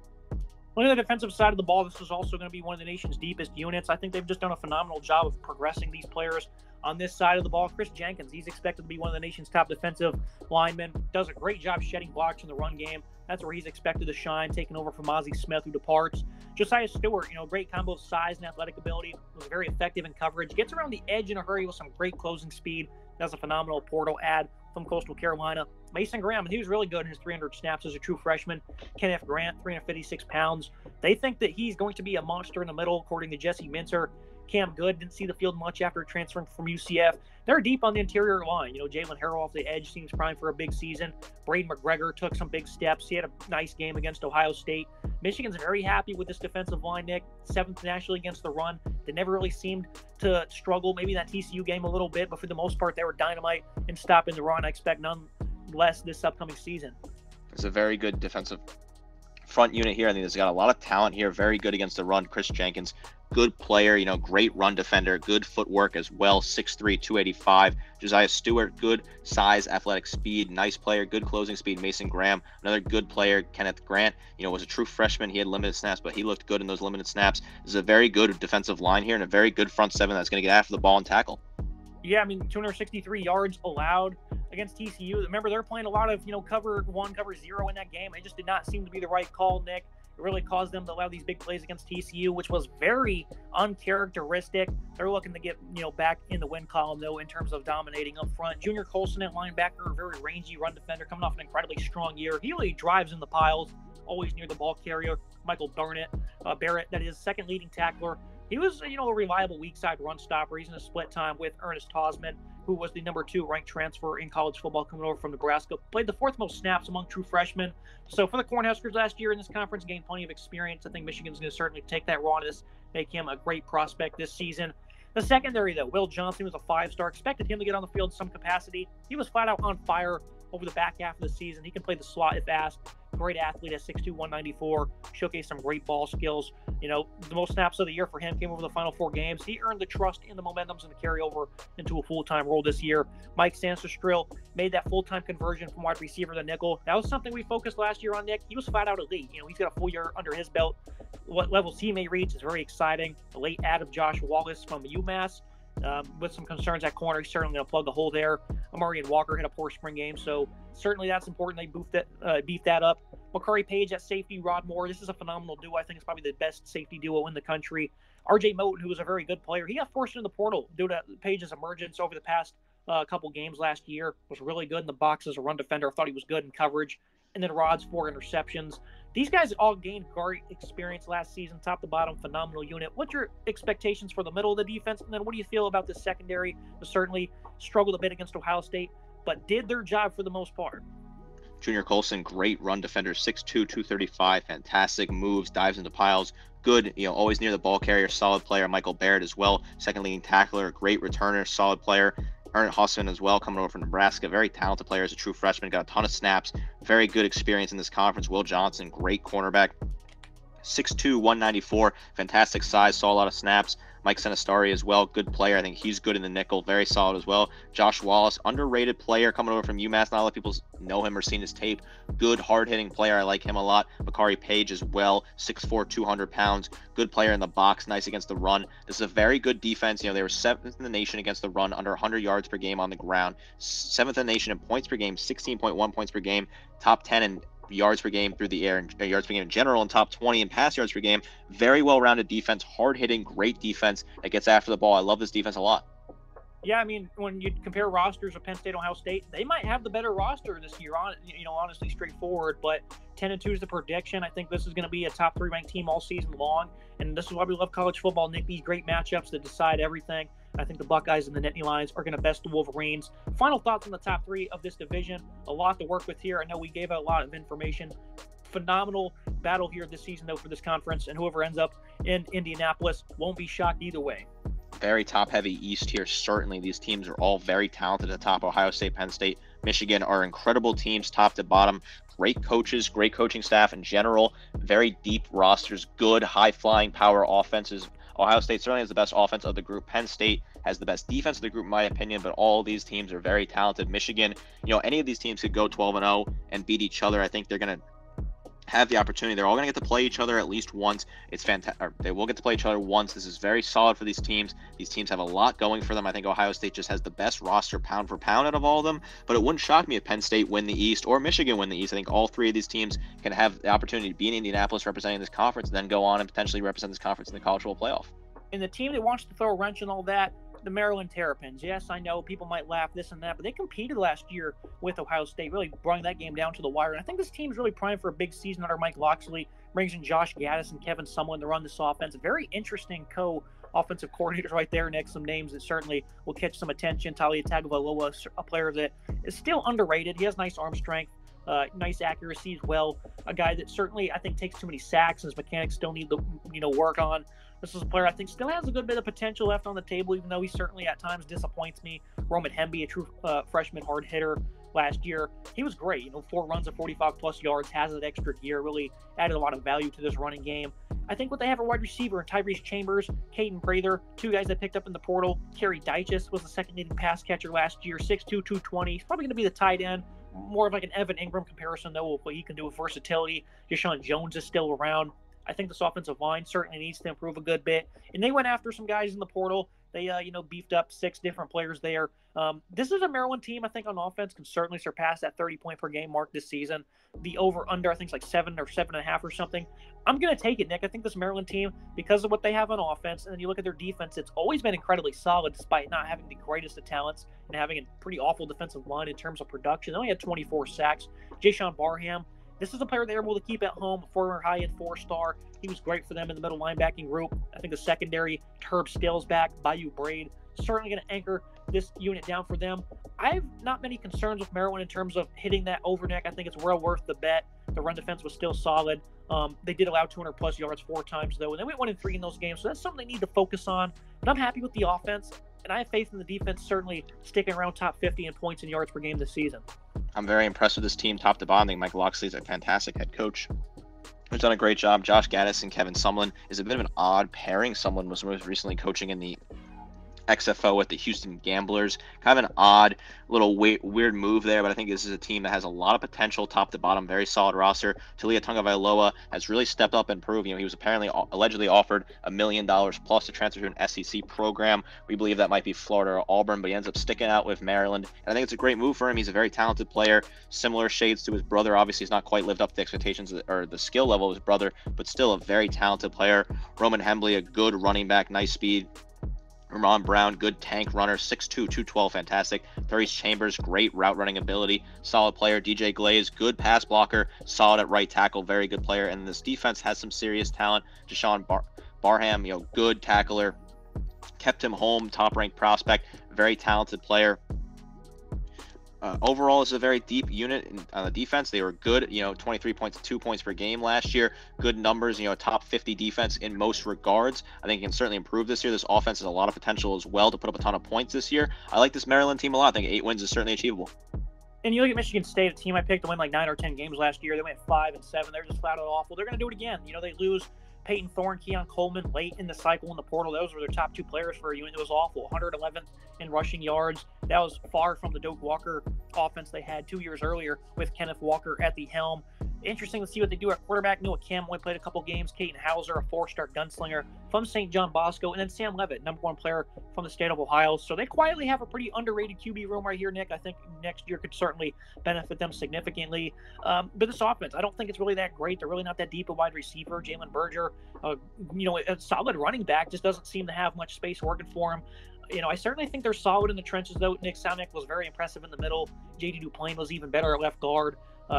Looking at the defensive side of the ball, this is also going to be one of the nation's deepest units. I think they've just done a phenomenal job of progressing these players on this side of the ball. Chris Jenkins, he's expected to be one of the nation's top defensive linemen. Does a great job shedding blocks in the run game. That's where he's expected to shine, taking over from Ozzie Smith, who departs. Josiah Stewart, great combo of size and athletic ability. Was very effective in coverage. Gets around the edge in a hurry with some great closing speed. That's a phenomenal portal add from Coastal Carolina. Mason Graham, and he was really good in his 300 snaps as a true freshman. Kenneth Grant, 356 pounds. They think that he's going to be a monster in the middle, according to Jesse Minter. Cam Good didn't see the field much after transferring from UCF. They're deep on the interior line. Jalen Harrell off the edge seems primed for a big season. Braden McGregor took some big steps. He had a nice game against Ohio State. Michigan's very happy with this defensive line, Nick. 7th nationally against the run. They never really seemed to struggle. Maybe that TCU game a little bit, but for the most part, they were dynamite in stopping the run. I expect none less this upcoming season.
It's a very good defensive front unit here. I think it's got a lot of talent here. Very good against the run. Chris Jenkins, good player, great run defender, good footwork as well. 6'3", 285. Josiah Stewart, good size, athletic speed, nice player, good closing speed. Mason Graham, another good player. Kenneth Grant, was a true freshman. He had limited snaps, but he looked good in those limited snaps. This is a very good defensive line here and a very good front seven that's going to get after the ball and tackle.
Yeah, 263 yards allowed against TCU. Remember, they're playing a lot of, cover 1, cover 0 in that game. It just did not seem to be the right call, Nick. It really caused them to allow these big plays against TCU, which was very uncharacteristic. They're looking to get, back in the win column, though, in terms of dominating up front. Junior Colson at linebacker, a very rangy run defender, coming off an incredibly strong year. He really drives in the piles, always near the ball carrier. Michael Barrett, that is second leading tackler He was, a reliable weak side run stopper. He's in a split time with Ernest Hausman, who was the number 2 ranked transfer in college football coming over from Nebraska. Played the 4th most snaps among true freshmen. So for the Cornhuskers last year in this conference, gained plenty of experience. I think Michigan's going to certainly take that rawness, make him a great prospect this season. The secondary, though, Will Johnson was a 5-star. Expected him to get on the field in some capacity. He was flat out on fire over the back half of the season. He can play the slot if asked. Great athlete at 6'2", 194. Showcased some great ball skills. The most snaps of the year for him came over the final 4 games. He earned the trust in the momentums and the carryover into a full-time role this year. Mike Sanderstrill made that full-time conversion from wide receiver to nickel. That was something we focused last year on, Nick. He was flat out elite. He's got a full year under his belt. What levels he may reach is very exciting. The late add of Josh Wallace from UMass. With some concerns at corner, he's certainly going to plug a hole there. Amarian Walker had a poor spring game, so certainly that's important. They beefed that up. Makari Page at safety, Rod Moore. This is a phenomenal duo. I think it's probably the best safety duo in the country. R.J. Moten, who was a very good player, he got forced into the portal due to Page's emergence over the past couple games last year. Was really good in the box as a run defender. I thought he was good in coverage. And then Rod's 4 interceptions. These guys all gained great experience last season, top to bottom, phenomenal unit. What's your expectations for the middle of the defense? And then what do you feel about the secondary? They certainly struggled a bit against Ohio State, but did their job for the most part.
Junior Colson, great run defender, 6'2", 235, fantastic moves, dives into piles, good, always near the ball carrier, solid player. Michael Barrett as well, second leading tackler, great returner, solid player. Ernest Hausman as well, coming over from Nebraska, very talented player as a true freshman, got a ton of snaps, very good experience in this conference. Will Johnson, great cornerback, 6'2", 194, fantastic size, saw a lot of snaps. Mike Senestari as well, good player. I think he's good in the nickel, very solid as well. Josh Wallace, underrated player coming over from UMass. Not a lot of people know him or seen his tape. Good, hard-hitting player. I like him a lot. Makari Page as well, 6'4", 200 pounds. Good player in the box, nice against the run. This is a very good defense. They were 7th in the nation against the run, under 100 yards per game on the ground. 7th in the nation in points per game, 16.1 points per game. Top 10 in yards per game through the air and yards per game in general, and top 20 in pass yards per game. Very well-rounded defense, hard-hitting, great defense that gets after the ball. I love this defense a lot.
Yeah, when you compare rosters of Penn State, Ohio State, they might have the better roster this year. Honestly, straightforward. But 10-2 is the prediction. I think this is going to be a top 3 ranked team all season long, and this is why we love college football, Nick. These great matchups that decide everything. I think the Buckeyes and the Nittany Lions are going to best the Wolverines. Final thoughts on the top 3 of this division. A lot to work with here. I know we gave out a lot of information. Phenomenal battle here this season, though, for this conference, and whoever ends up in Indianapolis won't be shocked either way.
Very top-heavy East here, certainly. These teams are all very talented at the top. Ohio State, Penn State, Michigan are incredible teams, top to bottom. Great coaches, great coaching staff in general. Very deep rosters, good, high-flying power offenses. Ohio State certainly has the best offense of the group. Penn State has the best defense of the group, in my opinion, but all these teams are very talented. Michigan, any of these teams could go 12-0 and beat each other. I think they're going to have the opportunity. They're all going to get to play each other at least once. It's fantastic. They will get to play each other once. This is very solid for these teams. These teams have a lot going for them. I think Ohio State just has the best roster pound for pound out of all of them, but it wouldn't shock me if Penn State win the East or Michigan win the East. I think all 3 of these teams can have the opportunity to be in Indianapolis representing this conference, and then go on and potentially represent this conference in the college football playoff.
And the team that wants to throw a wrench and all that, the Maryland Terrapins. Yes, I know people might laugh this and that, but they competed last year with Ohio State, really brought that game down to the wire. And I think this team's really primed for a big season under Mike Locksley. Brings in Josh Gaddis and Kevin Sumlin to run this offense. Very interesting offensive coordinators right there, Nick. Some names that certainly will catch some attention. Talia Tagovailoa, a player that is still underrated. He has nice arm strength. Nice accuracy as well. A guy that certainly I think takes too many sacks, and his mechanics still need to work on. This is a player I think still has a good bit of potential left on the table, even though he certainly at times disappoints me. Roman Hemby, a true freshman hard hitter last year, he was great. 4 runs of 45+ yards, has that extra gear, really added a lot of value to this running game. I think what they have a wide receiver in Tyrese Chambers, Caden Prather, 2 guys that picked up in the portal. Kerry Dyches was the second leading pass catcher last year, 6'2", 220. He's probably going to be the tight end. More of like an Evan Ingram comparison, though, with what he can do with versatility. Deshaun Jones is still around. I think this offensive line certainly needs to improve a good bit. And they went after some guys in the portal. They, beefed up 6 different players there. This is a Maryland team, I think, on offense can certainly surpass that 30-point-per-game mark this season. The over-under, I think, is like 7 or 7.5 or something. I'm going to take it, Nick. I think this Maryland team, because of what they have on offense, and then you look at their defense, it's always been incredibly solid despite not having the greatest of talents and having a pretty awful defensive line in terms of production. They only had 24 sacks. Jayshon Barham This is a player they're able to keep at home, a former high-end 4-star. He was great for them in the middle linebacking group. I think the secondary, Herb Stills back, Bayou Braid, certainly going to anchor this unit down for them. I have not many concerns with Maryland in terms of hitting that overneck. I think it's well worth the bet. The run defense was still solid. They did allow 200-plus yards 4 times, though, and they went 1-3 in those games, so that's something they need to focus on. But I'm happy with the offense, and I have faith in the defense certainly sticking around top 50 in points and yards per game this season.
I'm very impressed with this team top to bottom. I think Mike Locksley's a fantastic head coach who's done a great job. Josh Gaddis and Kevin Sumlin is a bit of an odd pairing. Sumlin was most recently coaching in the XFO at the Houston Gamblers. Kind of an odd little weird move there, but I think this is a team that has a lot of potential top to bottom, very solid roster. Talia Tagovailoa has really stepped up and proved. He was apparently allegedly offered $1 million plus to transfer to an SEC program. We believe that might be Florida or Auburn, but he ends up sticking out with Maryland. And I think it's a great move for him. He's a very talented player, similar shades to his brother. Obviously, he's not quite lived up to the expectations or the skill level of his brother, but still a very talented player. Roman Hembley, a good running back, nice speed. Ramon Brown, good tank runner, 6'2", 212, fantastic. Therese Chambers, great route running ability, solid player. DJ Glaze, good pass blocker, solid at right tackle, very good player. And this defense has some serious talent. Deshaun Barham, good tackler, kept him home, top-ranked prospect, very talented player. Overall, it's a very deep unit on the defense. They were good, 23 points, 2 points per game last year. Good numbers, top 50 defense in most regards. I think it can certainly improve this year. This offense has a lot of potential as well to put up a ton of points this year. I like this Maryland team a lot. I think 8 wins is certainly achievable.
And you look at Michigan State, a team I picked to win like 9 or 10 games last year. They went 5-7. They're just flat out awful. They're going to do it again. They lose Peyton Thorne, Keon Coleman late in the cycle in the portal. Those were their top 2 players for a unit. It was awful. 111th in rushing yards. That was far from the Doak Walker offense they had 2 years earlier with Kenneth Walker at the helm. Interesting to see what they do at quarterback. Noah Camoy played a couple games. Caden Hauser, a 4-star gunslinger from St. John Bosco. And then Sam Levitt, number 1 player from the state of Ohio. So they quietly have a pretty underrated QB room right here, Nick. I think next year could certainly benefit them significantly. But this offense, I don't think it's really that great. They're really not that deep a wide receiver. Jalen Berger, a solid running back, just doesn't seem to have much space working for him. I certainly think they're solid in the trenches, though. Nick Sonic was very impressive in the middle. J.D. Duplain was even better at left guard.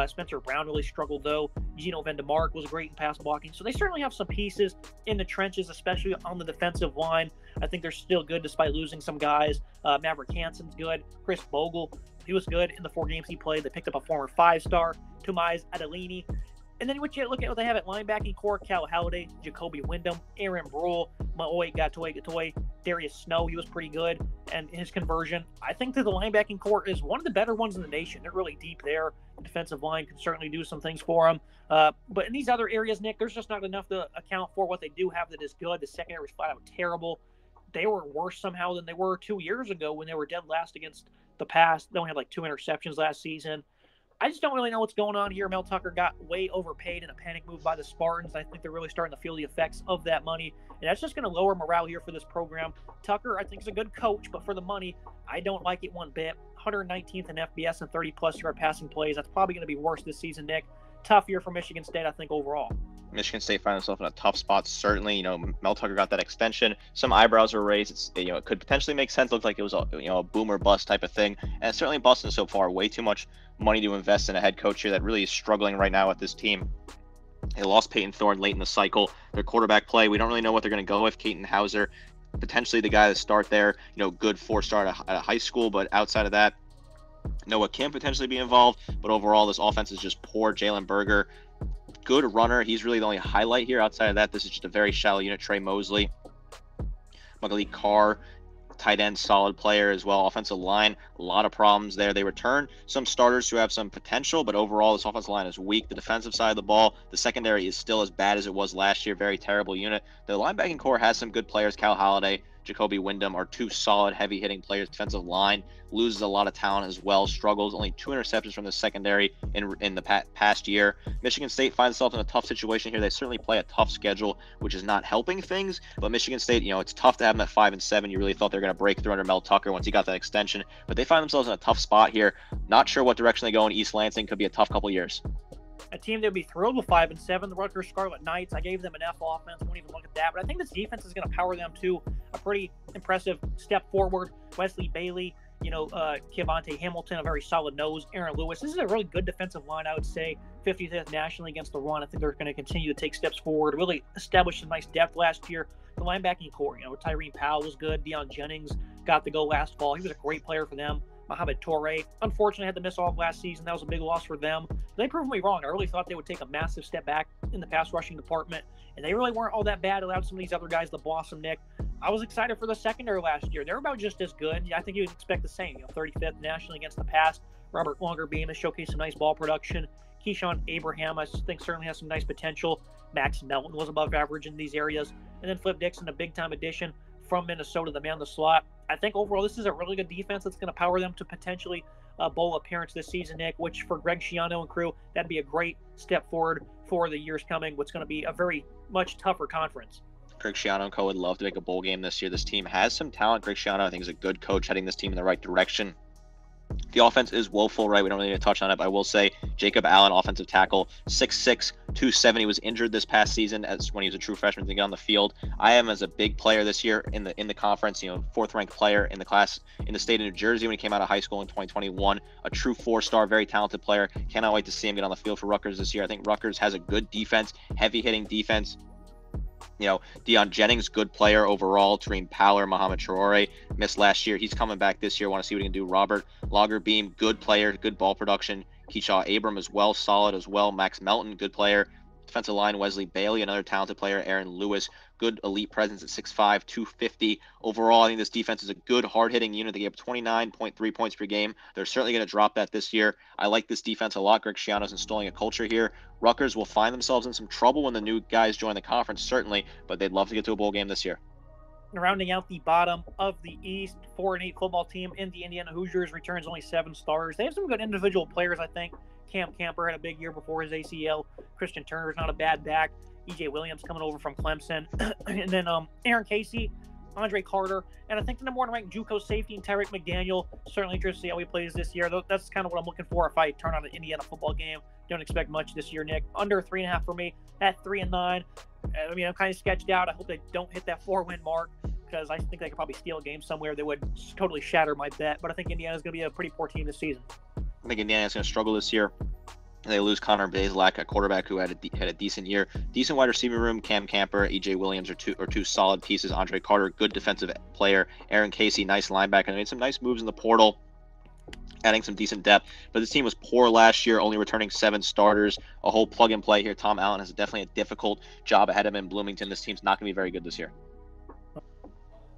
Spencer Brown really struggled, though. Gino Vandemark was great in pass blocking. So they certainly have some pieces in the trenches, especially on the defensive line. I think they're still good despite losing some guys. Maverick Hansen's good. Chris Bogle, he was good in the 4 games he played. They picked up a former 5-star, Tomais Adelini. And then you look at what they have at linebacking core: Cal Halliday, Jacoby Wyndham, Aaron Brule, Maoi Gatoy, Darius Snow. He was pretty good. And his conversion, I think that the linebacking core is one of the better ones in the nation. They're really deep there. The defensive line can certainly do some things for them. But in these other areas, Nick, there's just not enough to account for what they do have that is good. The secondary was flat out terrible. They were worse somehow than they were 2 years ago when they were dead last against the pass. They only had like 2 interceptions last season. I just don't really know what's going on here. Mel Tucker got way overpaid in a panic move by the Spartans. I think they're really starting to feel the effects of that money, and that's just going to lower morale here for this program. Tucker, I think, is a good coach, but for the money, I don't like it one bit. 119th in FBS and 30-plus yard passing plays. That's probably going to be worse this season, Nick. Tough year for Michigan State, I think, overall.
Michigan State found themselves in a tough spot. Certainly, Mel Tucker got that extension. Some eyebrows were raised. It could potentially make sense. Looked like it was a boom or bust type of thing, and it's certainly busting so far. Way too much money to invest in a head coach here that really is struggling right now with this team. They lost Peyton Thorne late in the cycle. Their quarterback play, we don't really know what they're going to go with. Caden Hauser, potentially the guy to start there. Good 4-star at a high school, but outside of that, Noah Kim potentially be involved. But overall, this offense is just poor. Jalen Berger, good runner. He's really the only highlight here. Outside of that, this is just a very shallow unit. Trey Mosley, Magali Carr, tight end, solid player as well. Offensive line, a lot of problems there. They return some starters who have some potential, but overall, this offensive line is weak. The defensive side of the ball, the secondary is still as bad as it was last year. Very terrible unit. The linebacking core has some good players. Cal Halliday, Jacoby Wyndham are 2 solid, heavy-hitting players. Defensive line loses a lot of talent as well. Struggles. Only 2 interceptions from the secondary in the past year. Michigan State finds itself in a tough situation here. They certainly play a tough schedule, which is not helping things. But Michigan State, it's tough to have them at 5-7. You really thought they were going to break through under Mel Tucker once he got that extension. But they find themselves in a tough spot here. Not sure what direction they go in East Lansing. Could be a tough couple years.
A team that would be thrilled with 5-7, the Rutgers Scarlet Knights. I gave them an F offense. Won't even look at that. But I think this defense is going to power them to a pretty impressive step forward. Wesley Bailey, Kevontae Hamilton, a very solid nose. Aaron Lewis. This is a really good defensive line, I would say. 55th nationally against the run. I think they're going to continue to take steps forward, really establish some nice depth last year. The linebacking core, Tyreen Powell was good. Deion Jennings got the go last fall. He was a great player for them. Mohamed Toure, unfortunately, had to miss off last season. That was a big loss for them. They proved me wrong. I really thought they would take a massive step back in the pass rushing department, and they really weren't all that bad. Allowed some of these other guys to blossom, Nick. I was excited for the secondary last year. They're about just as good. I think you would expect the same. 35th nationally against the pass. Robert Longerbeam has showcased some nice ball production. Keyshawn Abraham, I think, certainly has some nice potential. Max Melton was above average in these areas. And then Flip Dixon, a big-time addition from Minnesota, the man in the slot. I think overall this is a really good defense that's going to power them to potentially a bowl appearance this season, Nick, which for Greg Schiano and crew, that'd be a great step forward for the years coming, what's going to be a very much tougher conference.
Greg Schiano and co would love to make a bowl game this year. This team has some talent. Greg Schiano, I think, is a good coach heading this team in the right direction. The offense is woeful, right? We don't really need to touch on it, but I will say Jacob Allen, offensive tackle, 6'6", 270, was injured this past season as when he was a true freshman to get on the field. I am as a big player this year in the conference, fourth-ranked player in the class in the state of New Jersey when he came out of high school in 2021. A true four-star, very talented player. Cannot wait to see him get on the field for Rutgers this year. I think Rutgers has a good defense, heavy-hitting defense. Deion Jennings, good player overall. Tareem Powell, Mohamed Traore, missed last year. He's coming back this year. Want to see what he can do. Robert Longerbeam, good player, good ball production. Keyshawn Abram as well, solid as well. Max Melton, good player. Defensive line, Wesley Bailey, another talented player. Aaron Lewis, good elite presence at 6'5", 250. Overall, I think this defense is a good, hard-hitting unit. They gave up 29.3 points per game. They're certainly going to drop that this year. I like this defense a lot. Greg Schiano's installing a culture here. Rutgers will find themselves in some trouble when the new guys join the conference, certainly, but they'd love to get to a bowl game this year.
Rounding out the bottom of the East, 4-8 football team in the Indiana Hoosiers returns only 7 starters. They have some good individual players, I think. Cam Camper had a big year before his ACL. Christian Turner's not a bad back. EJ Williams coming over from Clemson. And then Aaron Casey, Andre Carter, and I think the number 1 ranked JUCO safety and Tyreek McDaniel. Certainly interested to see how he plays this year. That's kind of what I'm looking for if I turn on an Indiana football game. Don't expect much this year, Nick. Under 3.5 for me at 3-9. I mean, I'm kind of sketched out. I hope they don't hit that 4-win mark because I think they could probably steal a game somewhere that would totally shatter my bet. But I think Indiana's going to be a pretty poor team this season.
I think Indiana's going to struggle this year. They lose Connor Bazelak, a quarterback who had a decent year. Decent wide receiver room. Cam Camper, EJ Williams are two solid pieces. Andre Carter, good defensive player. Aaron Casey, nice linebacker. They made some nice moves in the portal, adding some decent depth. But this team was poor last year, only returning 7 starters. A whole plug and play here. Tom Allen has definitely a difficult job ahead of him in Bloomington. This team's not going to be very good this year.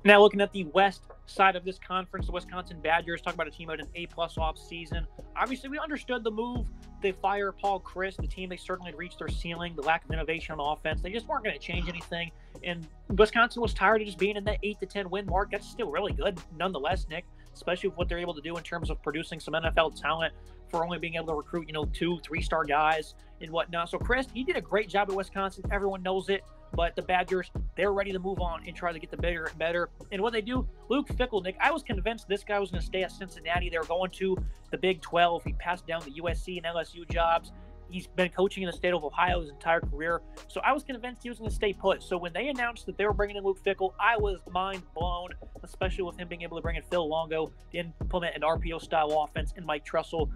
Now looking at the west side of this conference, the Wisconsin Badgers, talk about a team out an A-plus off season. Obviously, we understood the move. They fire Paul Chryst, the team, they certainly had reached their ceiling, the lack of innovation on offense. They just weren't going to change anything. And Wisconsin was tired of just being in that 8-10 win mark. That's still really good, nonetheless, Nick, especially with what they're able to do in terms of producing some NFL talent for only being able to recruit, 2-3-star guys and whatnot. So Chryst, he did a great job at Wisconsin. Everyone knows it. But the Badgers, they're ready to move on and try to get the bigger and better. And what they do, Luke Fickell, Nick, I was convinced this guy was going to stay at Cincinnati. They were going to the Big 12. He passed down the USC and LSU jobs. He's been coaching in the state of Ohio his entire career. So I was convinced he was going to stay put. So when they announced that they were bringing in Luke Fickell, I was mind blown, especially with him being able to bring in Phil Longo to implement an RPO-style offense and Mike Tressel,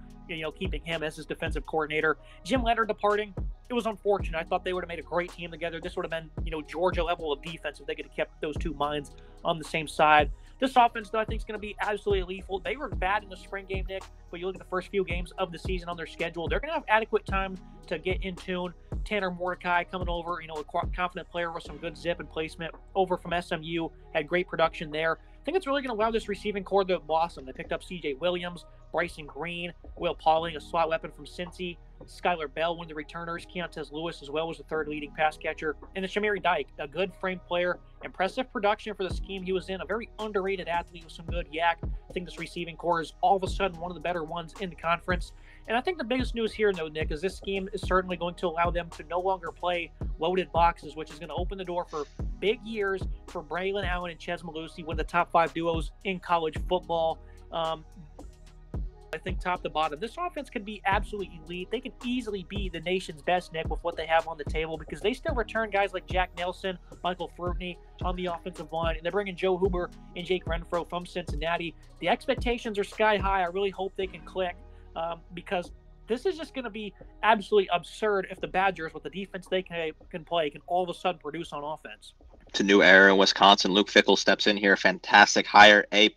keeping him as his defensive coordinator. Jim Leonard departing, it was unfortunate. I thought they would have made a great team together. This would have been, Georgia level of defense if they could have kept those two minds on the same side. This offense, though, I think is going to be absolutely lethal. They were bad in the spring game, Nick, but you look at the first few games of the season on their schedule, they're going to have adequate time to get in tune. Tanner Mordecai coming over, a confident player with some good zip and placement over from SMU, had great production there. I think it's really going to allow this receiving core to blossom. They picked up C.J. Williams, Bryson Green, Will Pauling, a slot weapon from Cincy, Skylar Bell, one of the returners, Keontez Lewis as well was the third leading pass catcher, and then Shamiri Dyke, a good frame player, impressive production for the scheme he was in, a very underrated athlete with some good yak. I think this receiving core is all of a sudden one of the better ones in the conference. And I think the biggest news here, though, Nick, is this scheme is certainly going to allow them to no longer play loaded boxes, which is going to open the door for big years for Braylon Allen and Ches Malusi, one of the top 5 duos in college football. I think top to bottom, this offense could be absolutely elite. They can easily be the nation's best, Nick, with what they have on the table because they still return guys like Jack Nelson, Michael Fruitney on the offensive line, and they're bringing Joe Huber and Jake Renfro from Cincinnati. The expectations are sky high. I really hope they can click because This is just going to be absolutely absurd if the Badgers, with the defense they can play, can all of a sudden produce on offense.
It's a new era in Wisconsin. Luke Fickell steps in here. Fantastic hire. A++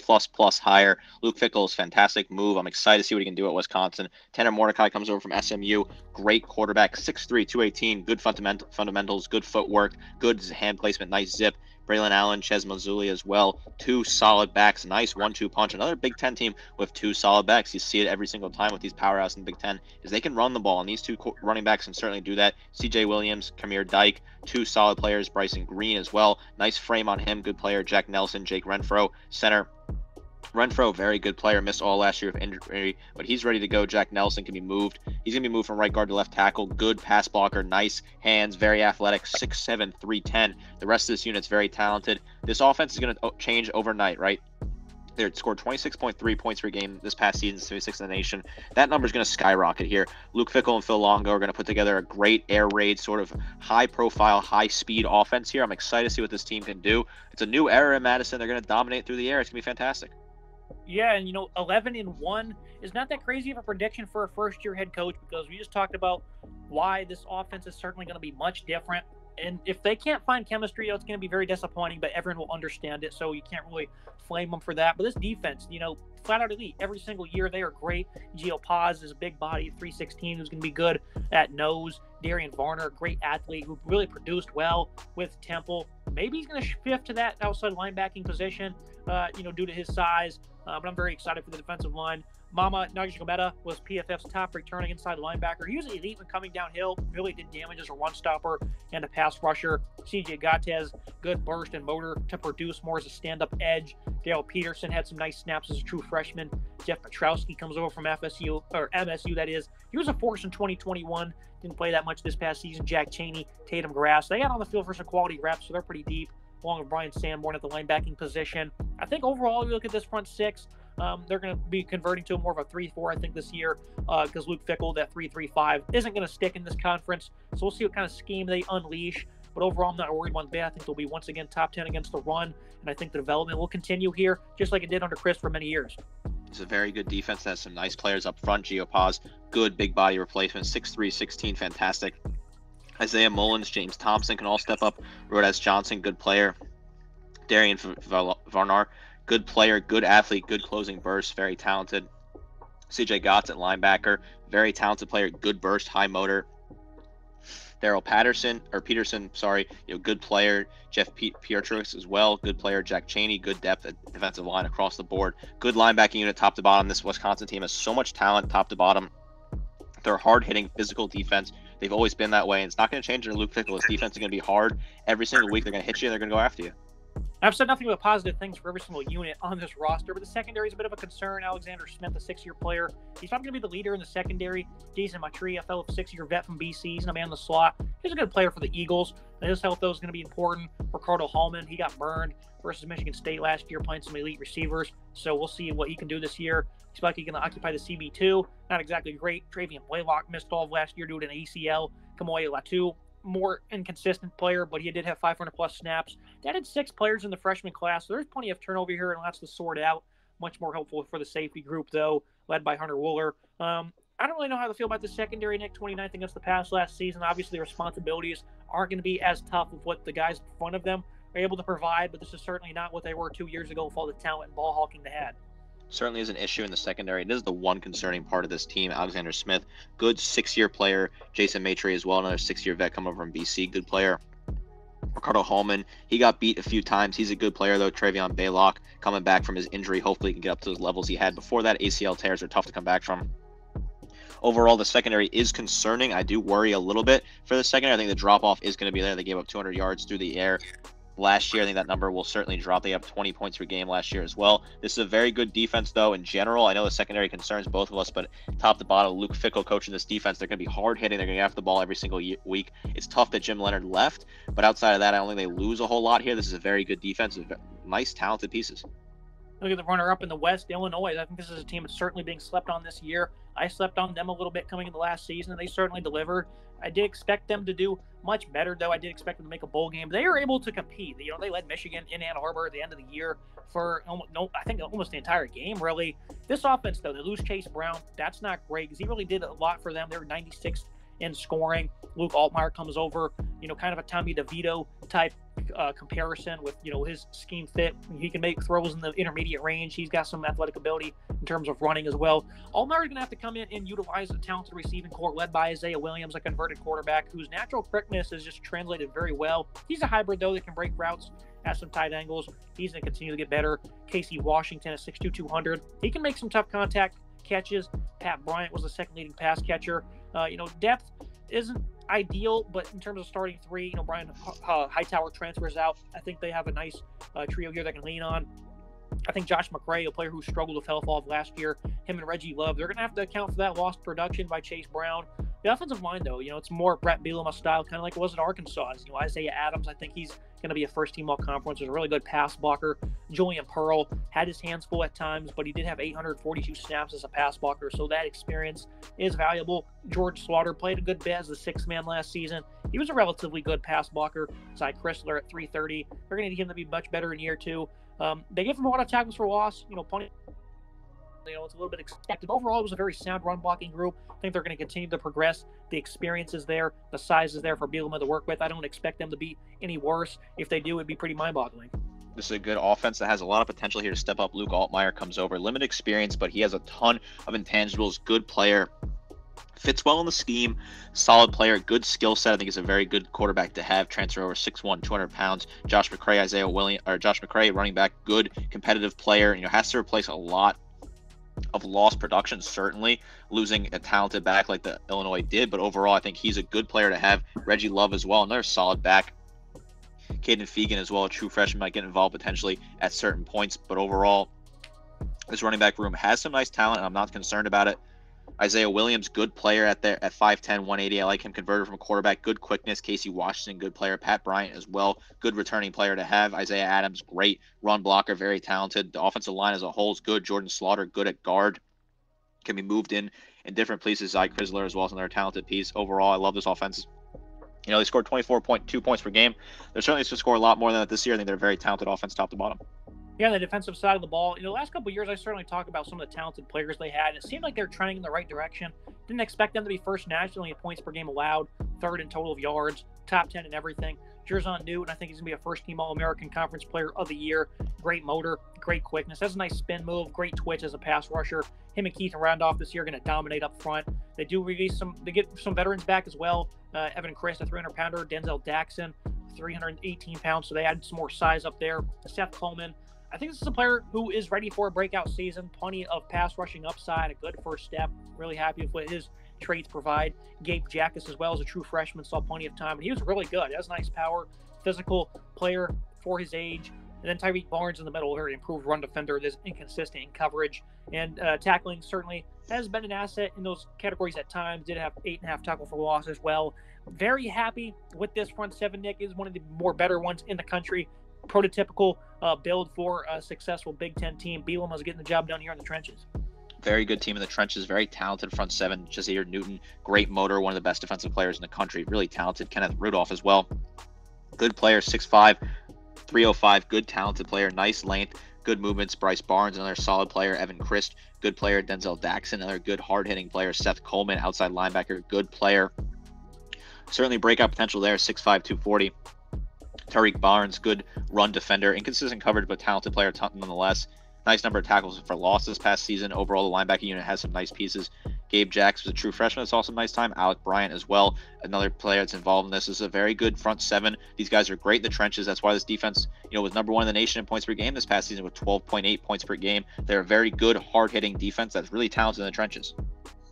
hire. Luke Fickell's fantastic move. I'm excited to see what he can do at Wisconsin. Tanner Mordecai comes over from SMU. Great quarterback. 6'3", 218. Good fundamentals. Good footwork. Good hand placement. Nice zip. Braylon Allen, Ches Mazzulli as well. Two solid backs. Nice 1-2 punch. Another Big Ten team with two solid backs. You see it every single time with these powerhouses in the Big Ten is they can run the ball, and these two running backs can certainly do that. C.J. Williams, Kamir Dyke, two solid players. Bryson Green as well. Nice frame on him. Good player. Jack Nelson, Jake Renfro, center. Renfro, very good player, missed all last year with injury, but he's ready to go. Jack Nelson can be moved. He's going to be moved from right guard to left tackle. Good pass blocker, nice hands, very athletic, 6'7", 310. The rest of this unit's very talented. This offense is going to change overnight, right? They scored 26.3 points per game this past season, 76th in the nation. That number is going to skyrocket here. Luke Fickell and Phil Longo are going to put together a great air raid, sort of high-profile, high-speed offense here. I'm excited to see what this team can do. It's a new era in Madison. They're going to dominate through the air. It's going to be fantastic.
Yeah, and 11-1 is not that crazy of a prediction for a first-year head coach, because we just talked about why this offense is certainly going to be much different. And if they can't find chemistry, it's going to be very disappointing, but everyone will understand it, so you can't really flame them for that. But this defense, flat out elite. Every single year, they are great. Gio Paz is a big body, 316, who's going to be good at nose. Darian Varner, great athlete who really produced well with Temple. Maybe he's going to shift to that outside linebacking position, due to his size. But I'm very excited for the defensive line. Mama Nagajigometa was PFF's top returning inside linebacker. He was elite when coming downhill, really did damage as a run stopper and a pass rusher. CJ Gattez, good burst and motor to produce more as a stand-up edge. Dale Peterson had some nice snaps as a true freshman. Jeff Petrowski comes over from MSU, that is. He was a force in 2021. Didn't play that much this past season. Jack Chaney, Tatum Grass. They got on the field for some quality reps, so they're pretty deep, along with Brian Sanborn at the linebacking position. I think overall, you look at this front six, they're going to be converting to more of a 3-4, I think, this year, because Luke Fickell, that 3-3-5, isn't going to stick in this conference. So we'll see what kind of scheme they unleash. But overall, I'm not worried one bit. I think they'll be once again top 10 against the run, and I think the development will continue here, just like it did under Chris for many years.
It's a very good defense that has some nice players up front. Gio Paz, good big body replacement, 6'3", 16, fantastic. Isaiah Mullins, James Thompson can all step up. Rodez Johnson, good player. Darian Varnar, good player, good athlete, good closing burst, very talented. CJ Gotts at linebacker, very talented player, good burst, high motor. Daryl Peterson, good player. Jeff Pietrus as well, good player. Jack Chaney, good depth at defensive line across the board. Good linebacking unit top to bottom. This Wisconsin team has so much talent top to bottom. They're hard-hitting, physical defense. They've always been that way, and it's not going to change under Luke Fickell. His defense is going to be hard. Every single week, they're going to hit you, and they're going to go after you.
I've said nothing but positive things for every single unit on this roster, but the secondary is a bit of a concern. Alexander Smith, a 6-year player. He's probably going to be the leader in the secondary. Jason Matry, a fellow 6-year vet from BC. He's going to be on the slot. He's a good player for the Eagles. And his health, though, is going to be important. Ricardo Hallman, he got burned versus Michigan State last year playing some elite receivers. So we'll see what he can do this year. He's likely going to occupy the CB2. Not exactly great. Travian Blaylock missed all of last year due to an ACL. Kamoye Latu, more inconsistent player, but he did have 500-plus snaps. They added 6 players in the freshman class, so there's plenty of turnover here and lots to sort out. Much more helpful for the safety group, though, led by Hunter Wooler. I don't really know how to feel about the secondary, Nick. 29th against the pass last season. Obviously, the responsibilities aren't going to be as tough of what the guys in front of them are able to provide, but this is certainly not what they were 2 years ago with all the talent and ball hawking they had.
Certainly is an issue in the secondary. This is the one concerning part of this team. Alexander Smith, good 6-year player. Jason Matry as well, another 6-year vet coming over from BC, good player. Ricardo Hallman, he got beat a few times. He's a good player, though. Travian Blaylock coming back from his injury. Hopefully he can get up to those levels he had before that. ACL tears are tough to come back from. Overall, the secondary is concerning. I do worry a little bit for the secondary. I think the drop-off is going to be there. They gave up 200 yards through the air last year. I think that number will certainly drop. They have 20 points per game last year as well. This is a very good defense, though, in general. I know the secondary concerns both of us, but top to bottom, Luke Fickell coaching this defense. They're going to be hard-hitting. They're going to get after the ball every single week. It's tough that Jim Leonard left, but outside of that, I don't think they lose a whole lot here. This is a very good defense with nice, talented pieces.
Look at the runner-up in the West, Illinois. I think this is a team that's certainly being slept on this year. I slept on them a little bit coming into last season, and they certainly delivered. I did expect them to do much better, though. I did expect them to make a bowl game. They were able to compete. You know, they led Michigan in Ann Arbor at the end of the year for I think almost the entire game, really. This offense, though, they lose Chase Brown. That's not great because he really did a lot for them. They were 96th in scoring. Luke Altmaier comes over, kind of a Tommy DeVito type comparison with, his scheme fit. He can make throws in the intermediate range. He's got some athletic ability in terms of running as well. Altmaier is going to have to come in and utilize a talented receiving core led by Isaiah Williams, a converted quarterback whose natural quickness is just translated very well. He's a hybrid, though, that can break routes, has some tight angles. He's going to continue to get better. Casey Washington at 6'2", 200. He can make some tough contact catches. Pat Bryant was the second leading pass catcher. Depth isn't ideal, but in terms of starting three, Brian Hightower transfers out. I think they have a nice trio here that can lean on. I think Josh McCray, a player who struggled with health all of last year, him and Reggie Love, they're going to have to account for that lost production by Chase Brown. The offensive line, though, it's more Brett Bielema style, kind of like it was at Arkansas. Isaiah Adams, I think he's going to be a first-team all-conference. He's a really good pass blocker. Julian Pearl had his hands full at times, but he did have 842 snaps as a pass blocker, so that experience is valuable. George Slaughter played a good bit as the sixth man last season. He was a relatively good pass blocker. Cy Chrysler at 330. They're going to need him to be much better in year two. They gave him a lot of tackles for loss, plenty. It's a little bit expected. Overall, it was a very sound run blocking group. I think they're going to continue to progress. The experience is there. The size is there for Bielema to work with. I don't expect them to be any worse. If they do, it'd be pretty mind-boggling.
This is a good offense that has a lot of potential here to step up. Luke Altmaier comes over. Limited experience, but he has a ton of intangibles. Good player. Fits well in the scheme. Solid player. Good skill set. I think he's a very good quarterback to have. Transfer over 6'1", 200 pounds. Josh McCray, running back. Good competitive player. Has to replace a lot of lost production, certainly losing a talented back like the Illinois did, but overall I think he's a good player to have. Reggie Love as well, another solid back. Caden Fegan as well, a true freshman, might get involved potentially at certain points, but overall this running back room has some nice talent and I'm not concerned about it. Isaiah Williams, good player at 5'10", 180. I like him converted from a quarterback. Good quickness. Casey Washington, good player. Pat Bryant as well. Good returning player to have. Isaiah Adams, great run blocker, very talented. The offensive line as a whole is good. Jordan Slaughter, good at guard. Can be moved in different places. Zy Chrysler as well as another talented piece. Overall, I love this offense. They scored 24.2 points per game. They're certainly going to score a lot more than that this year. I think they're a very talented offense top to bottom.
Yeah, on the defensive side of the ball, the last couple of years, I certainly talk about some of the talented players they had. It seemed like they were trending in the right direction. Didn't expect them to be first nationally in points per game allowed, third in total of yards, top 10 in everything. Jerzon Newton, I think he's going to be a first-team All-American Conference Player of the Year. Great motor, great quickness. Has a nice spin move, great twitch as a pass rusher. Him and Keith Randolph this year are going to dominate up front. They get some veterans back as well. Evan Christ, a 300-pounder. Denzel Daxon, 318 pounds, so they added some more size up there. Seth Coleman, I think this is a player who is ready for a breakout season. Plenty of pass rushing upside, a good first step. Really happy with what his traits provide. Gabe Jackus as well as a true freshman, saw plenty of time, and he was really good. He has nice power, physical player for his age. And then Tyreek Barnes in the middle, very improved run defender that's inconsistent in coverage. And tackling certainly has been an asset in those categories at times. Did have 8.5 tackle for loss as well. Very happy with this front seven, Nick. Is one of the more better ones in the country. Prototypical build for a successful Big Ten team. Bielema's getting the job done here in the trenches.
Very good team in the trenches. Very talented front seven. Jazir Newton, great motor, one of the best defensive players in the country. Really talented. Kenneth Rudolph as well. Good player, 6'5", 305. Good talented player. Nice length. Good movements. Bryce Barnes, another solid player. Evan Christ, good player. Denzel Daxon, another good hard-hitting player. Seth Coleman, outside linebacker, good player. Certainly breakout potential there, 6'5", 240. Tariq Barnes, good run defender, inconsistent coverage, but talented player nonetheless. Nice number of tackles for loss this past season. Overall, the linebacker unit has some nice pieces. Gabe Jacks was a true freshman that saw some nice time. Alec Bryant as well, another player that's involved in this. This is a very good front seven. These guys are great in the trenches. That's why this defense, was number one in the nation in points per game this past season with 12.8 points per game. They're a very good, hard-hitting defense that's really talented in the trenches.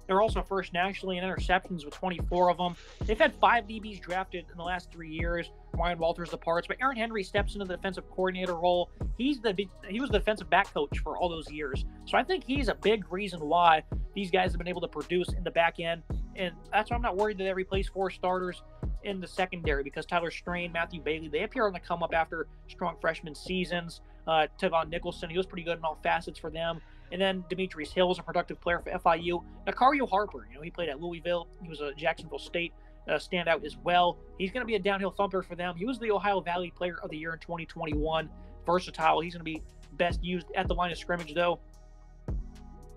They're also first nationally in interceptions with 24 of them. They've had 5 DBs drafted in the last 3 years. Ryan Walters departs, but Aaron Henry steps into the defensive coordinator role. He was the defensive back coach for all those years. So I think he's a big reason why these guys have been able to produce in the back end. And that's why I'm not worried that they replace 4 starters in the secondary, because Tyler Strain, Matthew Bailey, they appear on the come up after strong freshman seasons. Tavon Nicholson, he was pretty good in all facets for them. And then Demetrius Hill is a productive player for FIU. Nakario Harper, he played at Louisville. He was a Jacksonville State standout as well. He's going to be a downhill thumper for them. He was the Ohio Valley Player of the Year in 2021. Versatile. He's going to be best used at the line of scrimmage, though.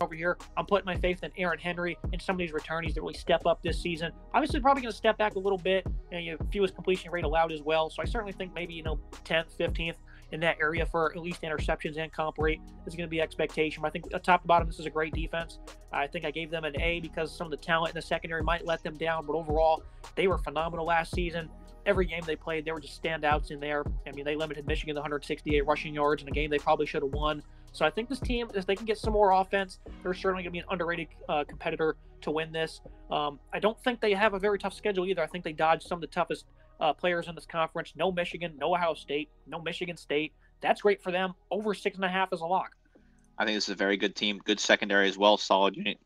Over here, I'm putting my faith in Aaron Henry and some of these returnees that really step up this season. Obviously, probably going to step back a little bit, and fewest completion rate allowed as well. So I certainly think maybe 10th, 15th in that area for at least interceptions and comp rate is going to be expectation. But I think top to bottom, this is a great defense. I think I gave them an A because some of the talent in the secondary might let them down, but overall, they were phenomenal last season. Every game they played, they were just standouts in there. I mean, they limited Michigan to 168 rushing yards in a game they probably should have won. So I think this team, if they can get some more offense, they're certainly going to be an underrated competitor to win this. I don't think they have a very tough schedule either. I think they dodged some of the toughest players in this conference. No Michigan, no Ohio State, no Michigan State. That's great for them. Over 6.5 is a lock.
I think this is a very good team, good secondary as well, solid unit.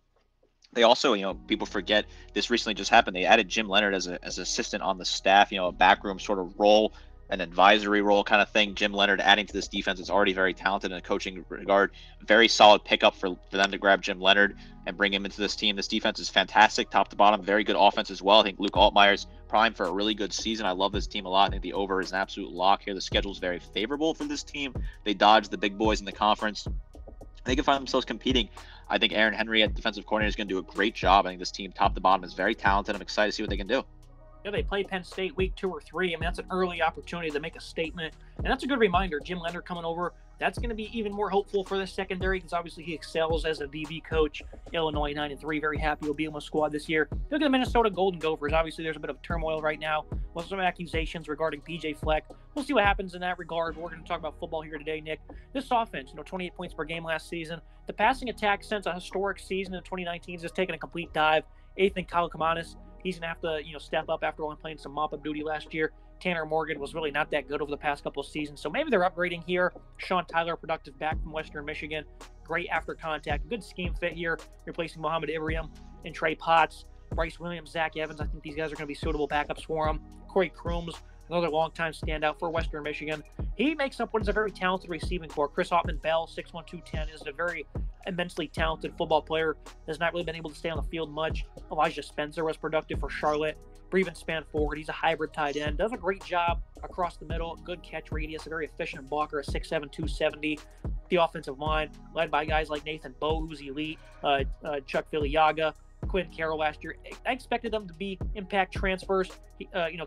They also, people forget this recently just happened. They added Jim Leonard as an assistant on the staff, a backroom sort of role, an advisory role kind of thing. Jim Leonard adding to this defense is already very talented in a coaching regard. Very solid pickup for them to grab Jim Leonard and bring him into this team. This defense is fantastic, top to bottom. Very good offense as well. I think Luke Altmaier's primed for a really good season. I love this team a lot. I think the over is an absolute lock here. The schedule is very favorable for this team. They dodged the big boys in the conference. They can find themselves competing. I think Aaron Henry at defensive coordinator is going to do a great job. I think this team, top to bottom, is very talented. I'm excited to see what they can do.
They play Penn State week 2 or 3. I mean, that's an early opportunity to make a statement. And that's a good reminder. Jim Leonard coming over, that's going to be even more hopeful for the secondary because obviously he excels as a DB coach. Illinois 9-3, very happy he'll be on the squad this year. Look at the Minnesota Golden Gophers. Obviously, there's a bit of turmoil right now with some accusations regarding PJ Fleck. We'll see what happens in that regard. But we're going to talk about football here today, Nick. This offense, 28 points per game last season. The passing attack since a historic season in 2019 has just taken a complete dive. 8th in Kyle Kamanis. He's going to have to, step up after only playing some mop-up duty last year. Tanner Morgan was really not that good over the past couple of seasons, so maybe they're upgrading here. Sean Tyler, productive back from Western Michigan. Great after contact. Good scheme fit here, replacing Mohamed Ibrahim and Trey Potts. Bryce Williams, Zach Evans, I think these guys are going to be suitable backups for him. Corey Crooms, another longtime standout for Western Michigan. He makes up what is a very talented receiving corps. Chris Ottman-Bell, 6'1", 210, is a very immensely talented football player. Has not really been able to stay on the field much. Elijah Spencer was productive for Charlotte. Breven Span-Ford, he's a hybrid tight end. Does a great job across the middle. Good catch radius, a very efficient blocker, a 6'7", 270. The offensive line, led by guys like Nathan Bowe, who's elite, Chuck Filiaga, Quinn Carroll last year. I expected them to be impact transfers.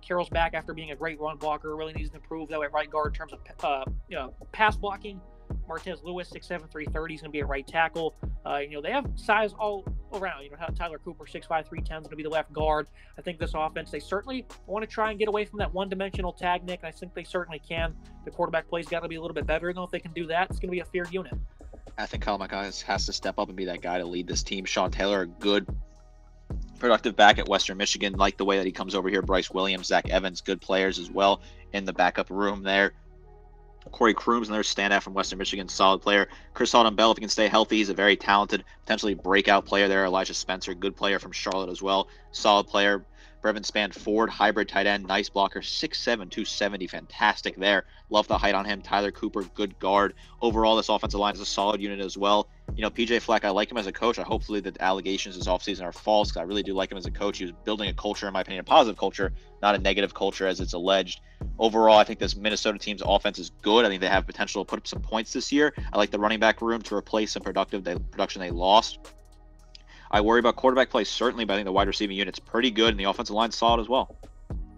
Carroll's back after being a great run blocker. Really needs to improve, though, at right guard in terms of pass blocking. Martez Lewis, 6'7", 330, is going to be a right tackle. They have size all around. Tyler Cooper, 6'5", 310, is going to be the left guard. I think this offense, they certainly want to try and get away from that one-dimensional tag, Nick, and I think they certainly can. The quarterback play's got to be a little bit better, though. If they can do that, it's going to be a feared unit.
I think Kyle McCoy has to step up and be that guy to lead this team. Sean Taylor, a good productive back at Western Michigan. Like the way that he comes over here. Bryce Williams, Zach Evans, good players as well in the backup room there. Corey Crooms, another standout from Western Michigan, solid player. Chris Ottman-Bell, if he can stay healthy, he's a very talented, potentially breakout player there. Elijah Spencer, good player from Charlotte as well. Solid player. Breven Span-Ford, hybrid tight end, nice blocker, 6'7", 270, fantastic there. Love the height on him. Tyler Cooper, good guard. Overall, this offensive line is a solid unit as well. PJ Fleck, I like him as a coach. Hopefully the allegations this offseason are false because I really do like him as a coach. He was building a culture, in my opinion, a positive culture, not a negative culture as it's alleged. Overall, I think this Minnesota team's offense is good. I think they have potential to put up some points this year. I like the running back room to replace some production they lost. I worry about quarterback play, certainly, but I think the wide receiving unit's pretty good, and the offensive line's solid as well.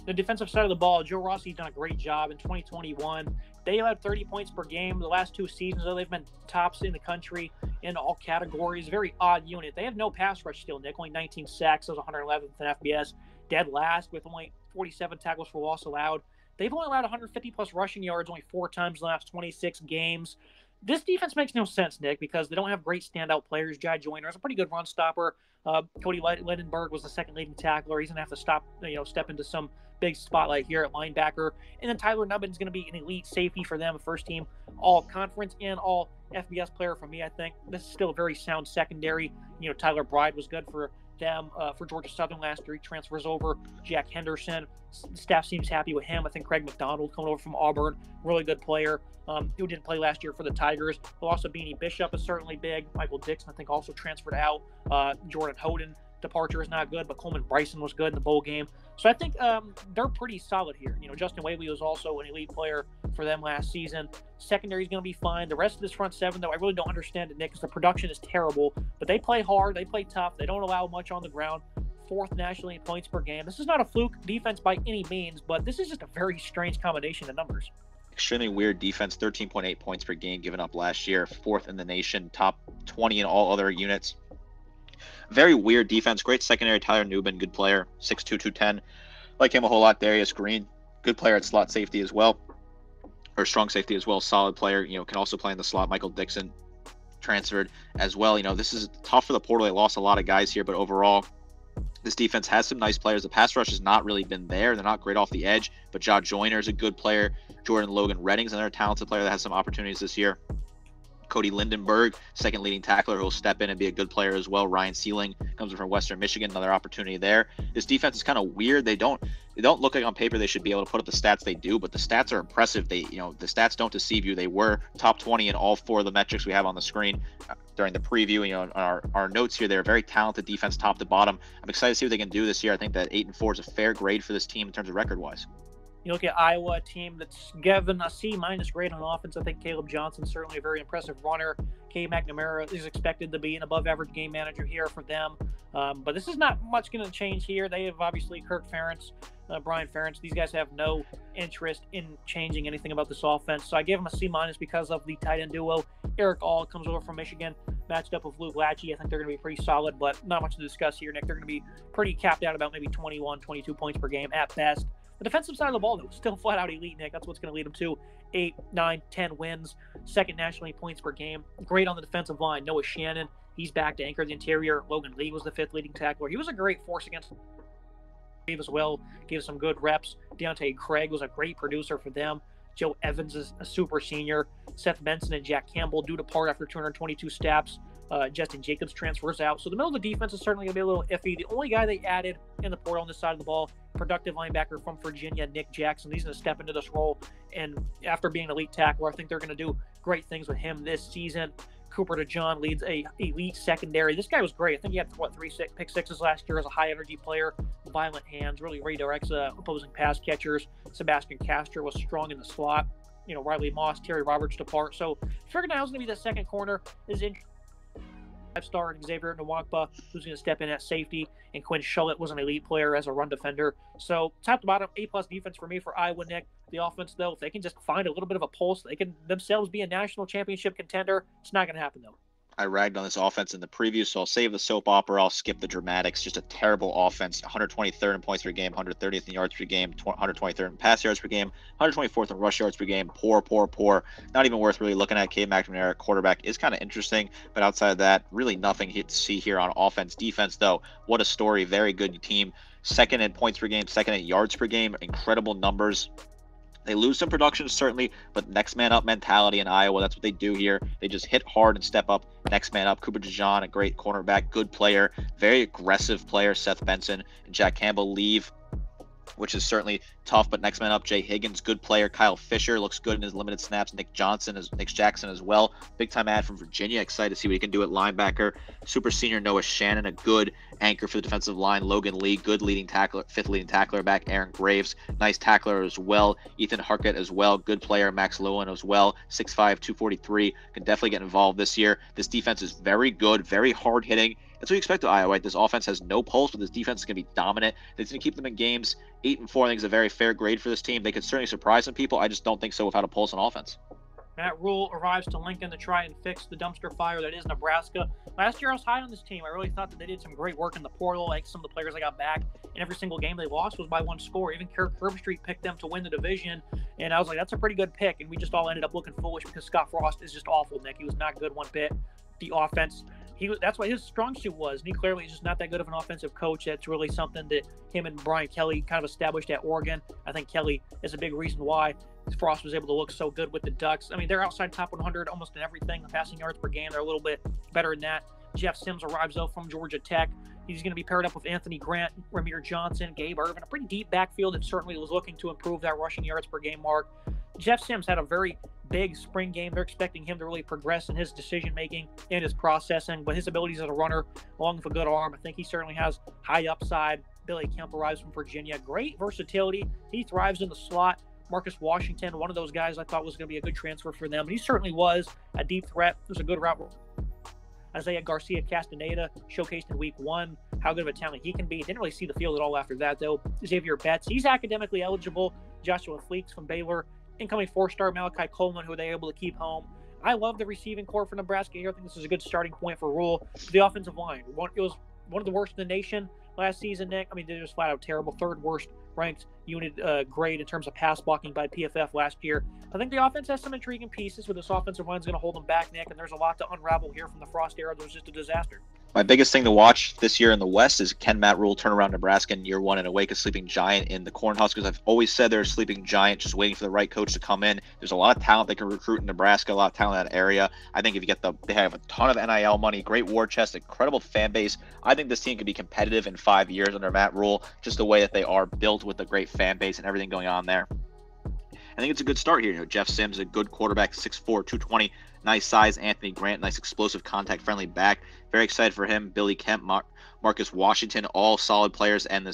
The defensive side of the ball, Joe Rossi's done a great job in 2021. They allowed 30 points per game. The last 2 seasons, though, they've been tops in the country in all categories. Very odd unit. They have no pass rush still, Nick. Only 19 sacks. That was 111th in FBS. Dead last with only 47 tackles for loss allowed. They've only allowed 150-plus rushing yards only 4 times in the last 26 games. This defense makes no sense, Nick, because they don't have great standout players. Jai Joyner is a pretty good run stopper. Cody Lindenberg was the second leading tackler. He's going to have to step into some big spotlight here at linebacker. And then Tyler Nubbin is going to be an elite safety for them, a first-team all-conference and all-FBS player for me, I think. This is still a very sound secondary. Tyler Bride was good for them for Georgia Southern last year. He transfers over. Jack Henderson, staff seems happy with him. I think Craig McDonald coming over from Auburn, really good player, who didn't play last year for the Tigers. But also Beanie Bishop is certainly big. Michael Dixon, I think, also transferred out. Jordan Hoden departure is not good, but Coleman Bryson was good in the bowl game. So I think they're pretty solid here. Justin Whaley was also an elite player for them last season. Secondary is going to be fine. The rest of this front seven, though, I really don't understand it, Nick, because the production is terrible. But they play hard. They play tough. They don't allow much on the ground. 4th nationally in points per game. This is not a fluke defense by any means, but this is just a very strange combination of numbers.
Extremely weird defense, 13.8 points per game given up last year, 4th in the nation, top 20 in all other units. Very weird defense. Great secondary. Tyler Newman, good player, 6'2", 210. Like him a whole lot. Darius Green, good player at slot safety as well, or strong safety as well. Solid player. Can also play in the slot. Michael Dixon transferred as well. This is tough for the portal. They lost a lot of guys here, but overall, this defense has some nice players. The pass rush has not really been there. They're not great off the edge, but Ja Joyner is a good player. Jordan Logan Redding's another talented player that has some opportunities this year. Cody Lindenberg, second leading tackler, who will step in and be a good player as well. Ryan Sealing comes from Western Michigan, another opportunity there. This defense is kind of weird. They don't look like on paper they should be able to put up the stats they do, but the stats are impressive. The stats don't deceive you. They were top 20 in all 4 of the metrics we have on the screen during the preview. On our notes here, they're a very talented defense, top to bottom. I'm excited to see what they can do this year. I think that 8-4 is a fair grade for this team in terms of record-wise.
You look at Iowa, a team that's given a C- grade on offense. I think Caleb Johnson, certainly a very impressive runner. K. McNamara is expected to be an above-average game manager here for them. But this is not much going to change here. They have obviously Kirk Ferentz, Brian Ferentz. These guys have no interest in changing anything about this offense. So I gave them a C- because of the tight end duo. Eric All comes over from Michigan, matched up with Luke Lachey. I think they're going to be pretty solid, but not much to discuss here, Nick. They're going to be pretty capped out about maybe 21, 22 points per game at best. The defensive side of the ball, though, still flat out elite, Nick. That's what's going to lead them to 8, 9, 10 wins. 2nd nationally points per game. Great on the defensive line. Noah Shannon, he's back to anchor the interior. Logan Lee was the 5th leading tackler. He was a great force against as well. Gave some good reps. Deontay Craig was a great producer for them. Joe Evans is a super senior. Seth Benson and Jack Campbell do depart after 222 snaps. Justin Jacobs transfers out. So the middle of the defense is certainly going to be a little iffy. The only guy they added in the portal on this side of the ball, productive linebacker from Virginia, Nick Jackson. He's going to step into this role. And after being an elite tackler, I think they're going to do great things with him this season. Cooper DeJohn leads a elite secondary. This guy was great. I think he had, 3 pick sixes last year as a high-energy player. Violent hands, really redirects opposing pass catchers. Sebastian Castro was strong in the slot. Riley Moss, Terry Roberts depart. So figuring out who's going to be the second corner is interesting. 5-star Xavier Nwankpa, who's going to step in at safety, and Quinn Shullett was an elite player as a run defender. So top to bottom, A+ defense for me for Iowa, Nick. The offense, though, if they can just find a little bit of a pulse, they can themselves be a national championship contender. It's not going to happen, though.
I ragged on this offense in the preview, so I'll save the soap opera. I'll skip the dramatics. Just a terrible offense. 123rd in points per game, 130th in yards per game, 123rd in pass yards per game, 124th in rush yards per game. Poor. Not even worth really looking at. K. McNamara, quarterback, is kind of interesting, but outside of that, really nothing to see here on offense. Defense, though, what a story. Very good team. 2nd in points per game, 2nd in yards per game. Incredible numbers. They lose some production, certainly, but next man up mentality in Iowa, that's what they do here. They just hit hard and step up. Next man up. Cooper DeJean, a great cornerback, good player, very aggressive player. Seth Benson and Jack Campbell leave, which is certainly tough, but next man up, Jay Higgins, good player. Kyle Fisher looks good in his limited snaps. Nick Jackson as well. Big time ad from Virginia. Excited to see what he can do at linebacker. Super senior Noah Shannon, a good anchor for the defensive line. Logan Lee, good leading tackler, 5th leading tackler back. Aaron Graves, nice tackler as well. Ethan Harkett as well, good player. Max Lewin as well, 6'5", 243. Can definitely get involved this year. This defense is very good, very hard hitting. That's what you expect of Iowa, right? This offense has no pulse, but this defense is going to be dominant. It's going to keep them in games. 8-4, I think, is a very fair grade for this team. They could certainly surprise some people. I just don't think so without a pulse on offense.
Matt Rule arrives to Lincoln to try and fix the dumpster fire that is Nebraska. Last year, I was high on this team. I really thought that they did some great work in the portal. Like some of the players I got back, and every single game they lost was by 1 score. Even Kirk Herbstreit picked them to win the division, and I was like, that's a pretty good pick. And we just all ended up looking foolish because Scott Frost is just awful, Nick. He was not good one bit. The offense, that's what his strong suit was. And he clearly is just not that good of an offensive coach. That's really something that him and Brian Kelly kind of established at Oregon. I think Kelly is a big reason why Frost was able to look so good with the Ducks. I mean, they're outside top 100 almost in everything. Passing yards per game, they're a little bit better than that. Jeff Sims arrives, though, from Georgia Tech. He's going to be paired up with Anthony Grant, Ramir Johnson, Gabe Irvin, a pretty deep backfield that certainly was looking to improve that rushing yards per game mark. Jeff Sims had a very big spring game. They're expecting him to really progress in his decision-making and his processing, but his abilities as a runner, along with a good arm, I think he certainly has high upside. Billy Kemp arrives from Virginia. Great versatility. He thrives in the slot. Marcus Washington, one of those guys I thought was going to be a good transfer for them, and he certainly was a deep threat. It was a good route. Isaiah Garcia Castaneda showcased in week 1 how good of a talent he can be. Didn't really see the field at all after that, though. Xavier Betts, he's academically eligible. Joshua Fleeks from Baylor. Incoming 4-star Malachi Coleman, who they were able to keep home. I love the receiving core for Nebraska here. I think this is a good starting point for Rule. The offensive line, it was one of the worst in the nation last season, Nick. I mean, they're just flat out terrible. 3rd worst ranked unit grade in terms of pass blocking by PFF last year. I think the offense has some intriguing pieces, but this offensive line is going to hold them back, Nick, and there's a lot to unravel here from the Frost era. That was just a disaster.
My biggest thing to watch this year in the West is can Matt Rule turn around Nebraska in year 1 and awake a sleeping giant in the Cornhuskers? I've always said they're a sleeping giant, just waiting for the right coach to come in. There's a lot of talent they can recruit in Nebraska, a lot of talent in that area. I think if you get they have a ton of NIL money, great war chest, incredible fan base. I think this team could be competitive in 5 years under Matt Rule, just the way that they are built with a great fan base and everything going on there. I think it's a good start here. Jeff Sims, a good quarterback, 6'4", 220, nice size. Anthony Grant, nice explosive, contact-friendly back. Very excited for him. Billy Kemp, Marcus Washington, all solid players, and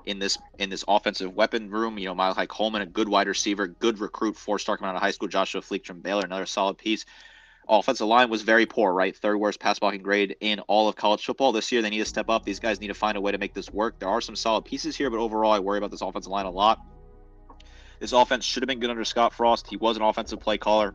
in this offensive weapon room. Malachi Coleman, a good wide receiver, good recruit, 4-star coming out of high school. Joshua Fleeks from Baylor, another solid piece. Offensive line was very poor, right? 3rd worst pass blocking grade in all of college football this year. They need to step up. These guys need to find a way to make this work. There are some solid pieces here, but overall, I worry about this offensive line a lot. This offense should have been good under Scott Frost. He was an offensive play caller,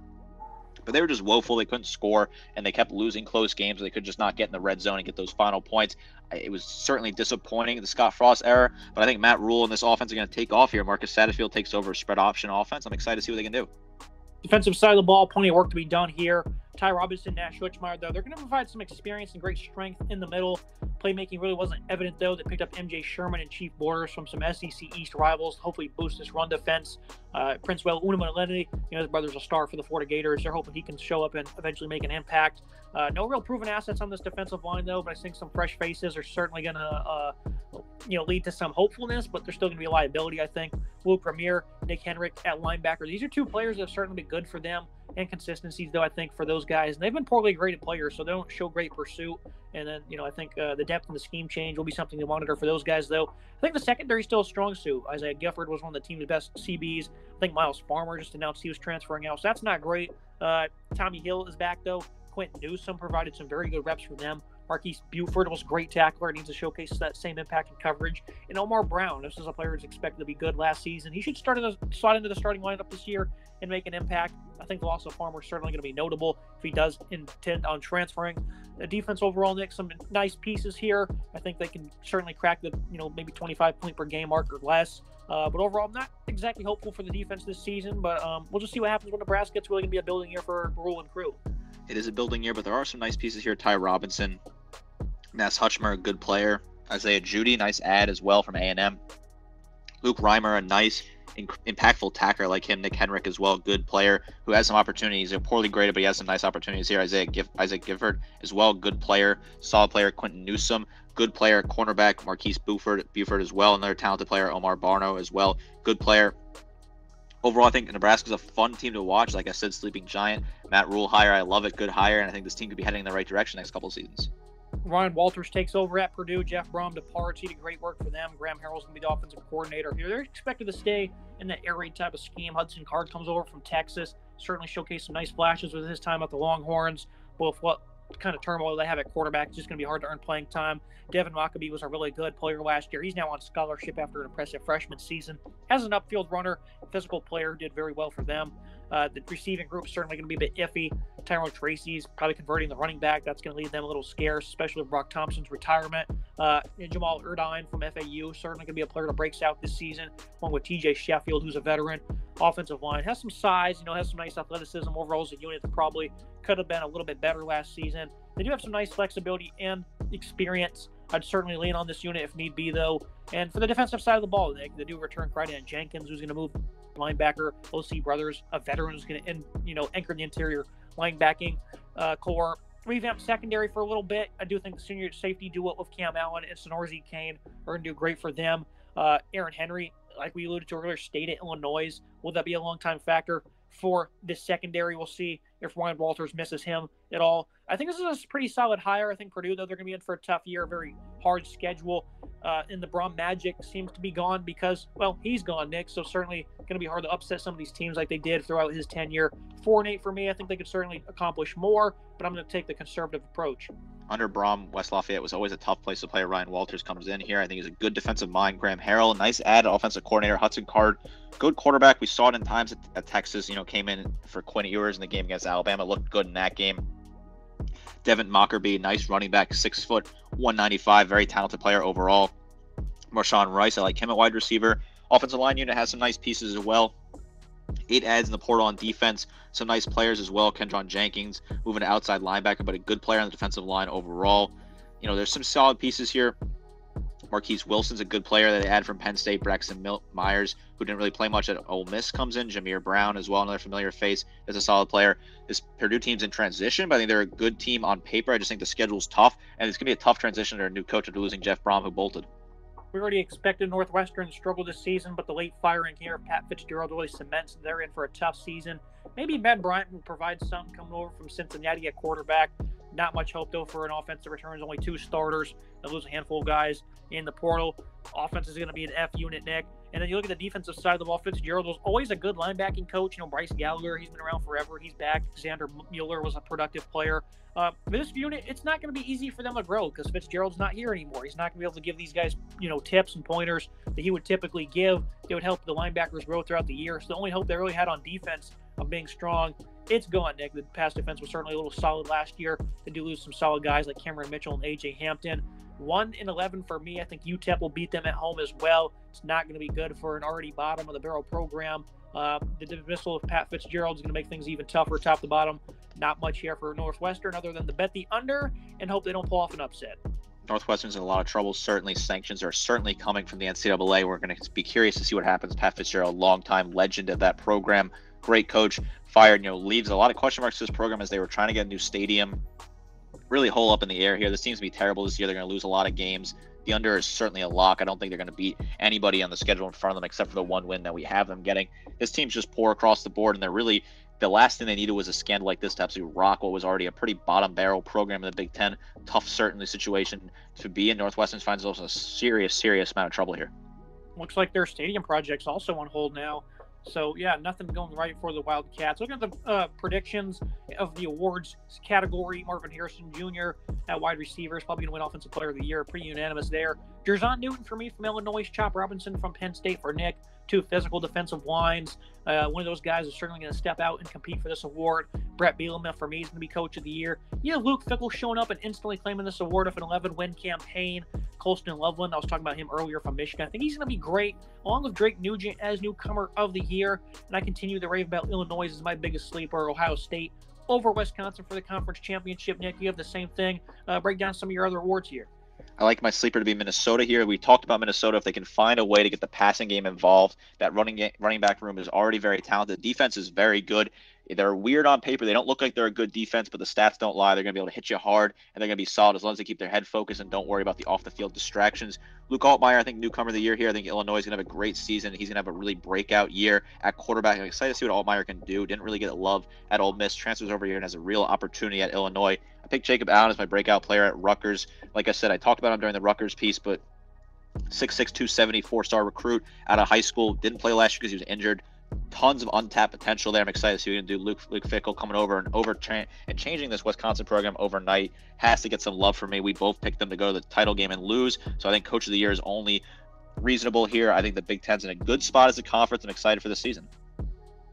but they were just woeful. They couldn't score, and they kept losing close games. They could just not get in the red zone and get those final points. It was certainly disappointing in the Scott Frost era, but I think Matt Rule and this offense are going to take off here. Marcus Satterfield takes over a spread option offense. I'm excited to see what they can do.
Defensive side of the ball, plenty of work to be done here. Ty Robinson, Nash Schwitzmeyer, though, they're going to provide some experience and great strength in the middle. Playmaking really wasn't evident, though. They picked up MJ Sherman and Chief Borders from some SEC East rivals. Hopefully boost this run defense. Princewell Unamaleni, his brother's a star for the Florida Gators. They're hoping he can show up and eventually make an impact. No real proven assets on this defensive line, though, but I think some fresh faces are certainly going to lead to some hopefulness, but they're still going to be a liability, I think. Luke Ramir, Nick Henrik at linebacker. These are 2 players that have certainly been good for them. Inconsistencies, though, I think, for those guys. And they've been poorly graded players, so they don't show great pursuit. And then, I think the depth and the scheme change will be something to monitor for those guys, though. I think the secondary is still a strong suit. Isaiah Gifford was one of the team's best CBs. I think Miles Farmer just announced he was transferring out, so that's not great. Tommy Hill is back, though. Quentin Newsome provided some very good reps for them. Marquise Buford was a great tackler. Needs to showcase that same impact and coverage. And Omar Brown, this is a player who's expected to be good last season. He should slot into the starting lineup this year and make an impact. I think the loss of Farmer is certainly going to be notable if he does intend on transferring. The defense overall, Nick, some nice pieces here. I think they can certainly crack the maybe 25-point per game mark or less. But overall, I'm not exactly hopeful for the defense this season. But we'll just see what happens when Nebraska. It's really going to be a building year for Rule and crew.
It is a building year, but there are some nice pieces here. Ty Robinson, Nas Hutchmer, a good player. Isaiah Judy, nice add as well from A&M. Luke Reimer, a nice, impactful tackler like him. Nick Henrik as well, good player who has some opportunities. He's poorly graded, but he has some nice opportunities here. Isaac Gifford as well, good player, solid player. Quentin Newsome, good player. Cornerback Marquise Buford as well, another talented player. Omar Barno as well, good player. Overall, I think Nebraska's a fun team to watch. Like I said, sleeping giant. Matt Rule hire, I love it, good hire, and I think this team could be heading in the right direction next couple of seasons.
Ryan Walters takes over at Purdue. Jeff Brom departs. He did great work for them. Graham Harrell's going to be the offensive coordinator here. They're expected to stay in the air raid type of scheme. Hudson Card comes over from Texas. Certainly showcased some nice flashes with his time at the Longhorns. Both what kind of turmoil they have at quarterback, it's just going to be hard to earn playing time. Devin Maccabee was a really good player last year. He's now on scholarship after an impressive freshman season. As an upfield runner, physical player, did very well for them. The receiving group is certainly going to be a bit iffy. Tyrone Tracy's probably converting the running back. That's going to leave them a little scarce, especially with Brock Thompson's retirement. And Jamal Erdine from FAU, certainly going to be a player that breaks out this season, along with TJ Sheffield, who's a veteran. Offensive line has some size, has some nice athleticism. Overall, as a unit, probably could have been a little bit better last season. They do have some nice flexibility and experience. I'd certainly lean on this unit if need be, though. And for the defensive side of the ball, they do return Crichton Jenkins, who's going to move linebacker. OC Brothers, a veteran who's going to anchor the interior linebacking core. revamp secondary for a little bit. I do think the senior safety duo with Cam Allen and Sonorzy Kane are going to do great for them. Aaron Henry, like we alluded to earlier, stayed at Illinois. Will that be a long-time factor for this secondary? We'll see if Ryan Walters misses him at all. I think this is a pretty solid hire. I think Purdue, though, they're going to be in for a tough year, a very hard schedule. And the Brom magic seems to be gone because, well, he's gone, Nick. So certainly going to be hard to upset some of these teams like they did throughout his tenure. 4-8 for me. I think they could certainly accomplish more, but I'm going to take the conservative approach.
Under Brom, West Lafayette was always a tough place to play. Ryan Walters comes in here. I think he's a good defensive mind. Graham Harrell, nice add, offensive coordinator. Hudson Card, good quarterback. We saw it in times at Texas. Came in for Quinn Ewers in the game against Alabama. Looked good in that game. Devin Mockerby, nice running back, 6 foot, 195, very talented player overall. Marshawn Rice, I like him at wide receiver. Offensive line unit has some nice pieces as well. 8 adds in the portal on defense. Some nice players as well. Kendron Jenkins moving to outside linebacker, but a good player on the defensive line overall. There's some solid pieces here. Marquise Wilson's a good player that they add from Penn State. Braxton Myers, who didn't really play much at Ole Miss, comes in. Jameer Brown as well, another familiar face, is a solid player. This Purdue team's in transition, but I think they're a good team on paper. I just think the schedule's tough, and it's going to be a tough transition to their new coach after losing Jeff Brom, who bolted.
We already expected Northwestern to struggle this season, but the late firing here of Pat Fitzgerald really cements they're in for a tough season. Maybe Ben Bryant will provide something coming over from Cincinnati at quarterback. Not much hope, though, for an offense that returns only 2 starters. They lose a handful of guys in the portal. Offense is going to be an F unit, Nick. And then you look at the defensive side of the ball. Fitzgerald was always a good linebacking coach. Bryce Gallagher, he's been around forever. He's back. Xander Mueller was a productive player. This unit, it's not going to be easy for them to grow because Fitzgerald's not here anymore. He's not going to be able to give these guys, tips and pointers that he would typically give. They would help the linebackers grow throughout the year. So the only hope they really had on defense of being strong, it's gone, Nick. The pass defense was certainly a little solid last year. They do lose some solid guys like Cameron Mitchell and A.J. Hampton. 1-11 for me. I think UTEP will beat them at home as well. It's not going to be good for an already bottom of the barrel program. The dismissal of Pat Fitzgerald is going to make things even tougher top to bottom. Not much here for Northwestern other than to bet the under and hope they don't pull off an upset.
Northwestern's in a lot of trouble. Certainly, sanctions are certainly coming from the NCAA. We're going to be curious to see what happens. Pat Fitzgerald, longtime legend of that program, great coach, fired, leaves a lot of question marks to this program as they were trying to get a new stadium. Really hole up in the air here. This seems to be terrible this year. They're going to lose a lot of games. The under is certainly a lock. I don't think they're going to beat anybody on the schedule in front of them except for the one win that we have them getting. This team's just poor across the board, and they're really the last thing they needed was a scandal like this to absolutely rock what was already a pretty bottom barrel program in the Big Ten. Tough, certainly, situation to be in. Northwestern finds themselves in a serious amount of trouble here.
Looks like their stadium project's also on hold now. So, yeah, nothing going right for the Wildcats. Looking at the predictions of the awards category, Marvin Harrison Jr. at wide receiver is probably going to win Offensive Player of the Year. Pretty unanimous there. Jerzon Newton for me from Illinois. Chop Robinson from Penn State for Nick. 2 physical defensive lines. One of those guys is certainly going to step out and compete for this award. Brett Bielema for me is going to be Coach of the Year. You have Luke Fickell showing up and instantly claiming this award of an 11-win campaign. Colston Loveland, I was talking about him earlier from Michigan. I think he's going to be great, along with Drake Nugent as newcomer of the year. And I continue to rave about Illinois as my biggest sleeper. Ohio State over Wisconsin for the conference championship. Nick, you have the same thing. Break down some of your other awards here.
I like my sleeper to be Minnesota here. We talked about Minnesota. If they can find a way to get the passing game involved, that running back room is already very talented. The defense is very good. They're weird on paper. They don't look like they're a good defense, but the stats don't lie. They're going to be able to hit you hard, and they're going to be solid as long as they keep their head focused and don't worry about the off-the-field distractions. Luke Altmaier, I think, newcomer of the year here. I think Illinois is going to have a great season. He's going to have a really breakout year at quarterback. I'm excited to see what Altmaier can do. Didn't really get love at Ole Miss. Transfers over here and has a real opportunity at Illinois. I picked Jacob Allen as my breakout player at Rutgers. Like I said, I talked about him during the Rutgers piece, but 6'6", 270, 4-star recruit out of high school. Didn't play last year because he was injured. Tons of untapped potential there. I'm excited to see what he can do. Luke Fickell coming over and changing this Wisconsin program overnight has to get some love for me. We both picked them to go to the title game and lose, so I think Coach of the Year is only reasonable here. I think the Big Ten's in a good spot as a conference. I'm excited for the season.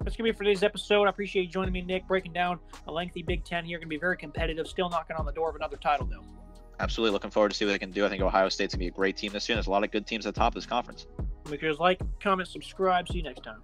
That's going to be it for today's episode. I appreciate you joining me, Nick, breaking down a lengthy Big Ten here. Going to be very competitive, still knocking on the door of another title, though.
Absolutely looking forward to see what they can do. I think Ohio State's going to be a great team this year. There's a lot of good teams at the top of this conference.
Make sure to like, comment, subscribe. See you next time.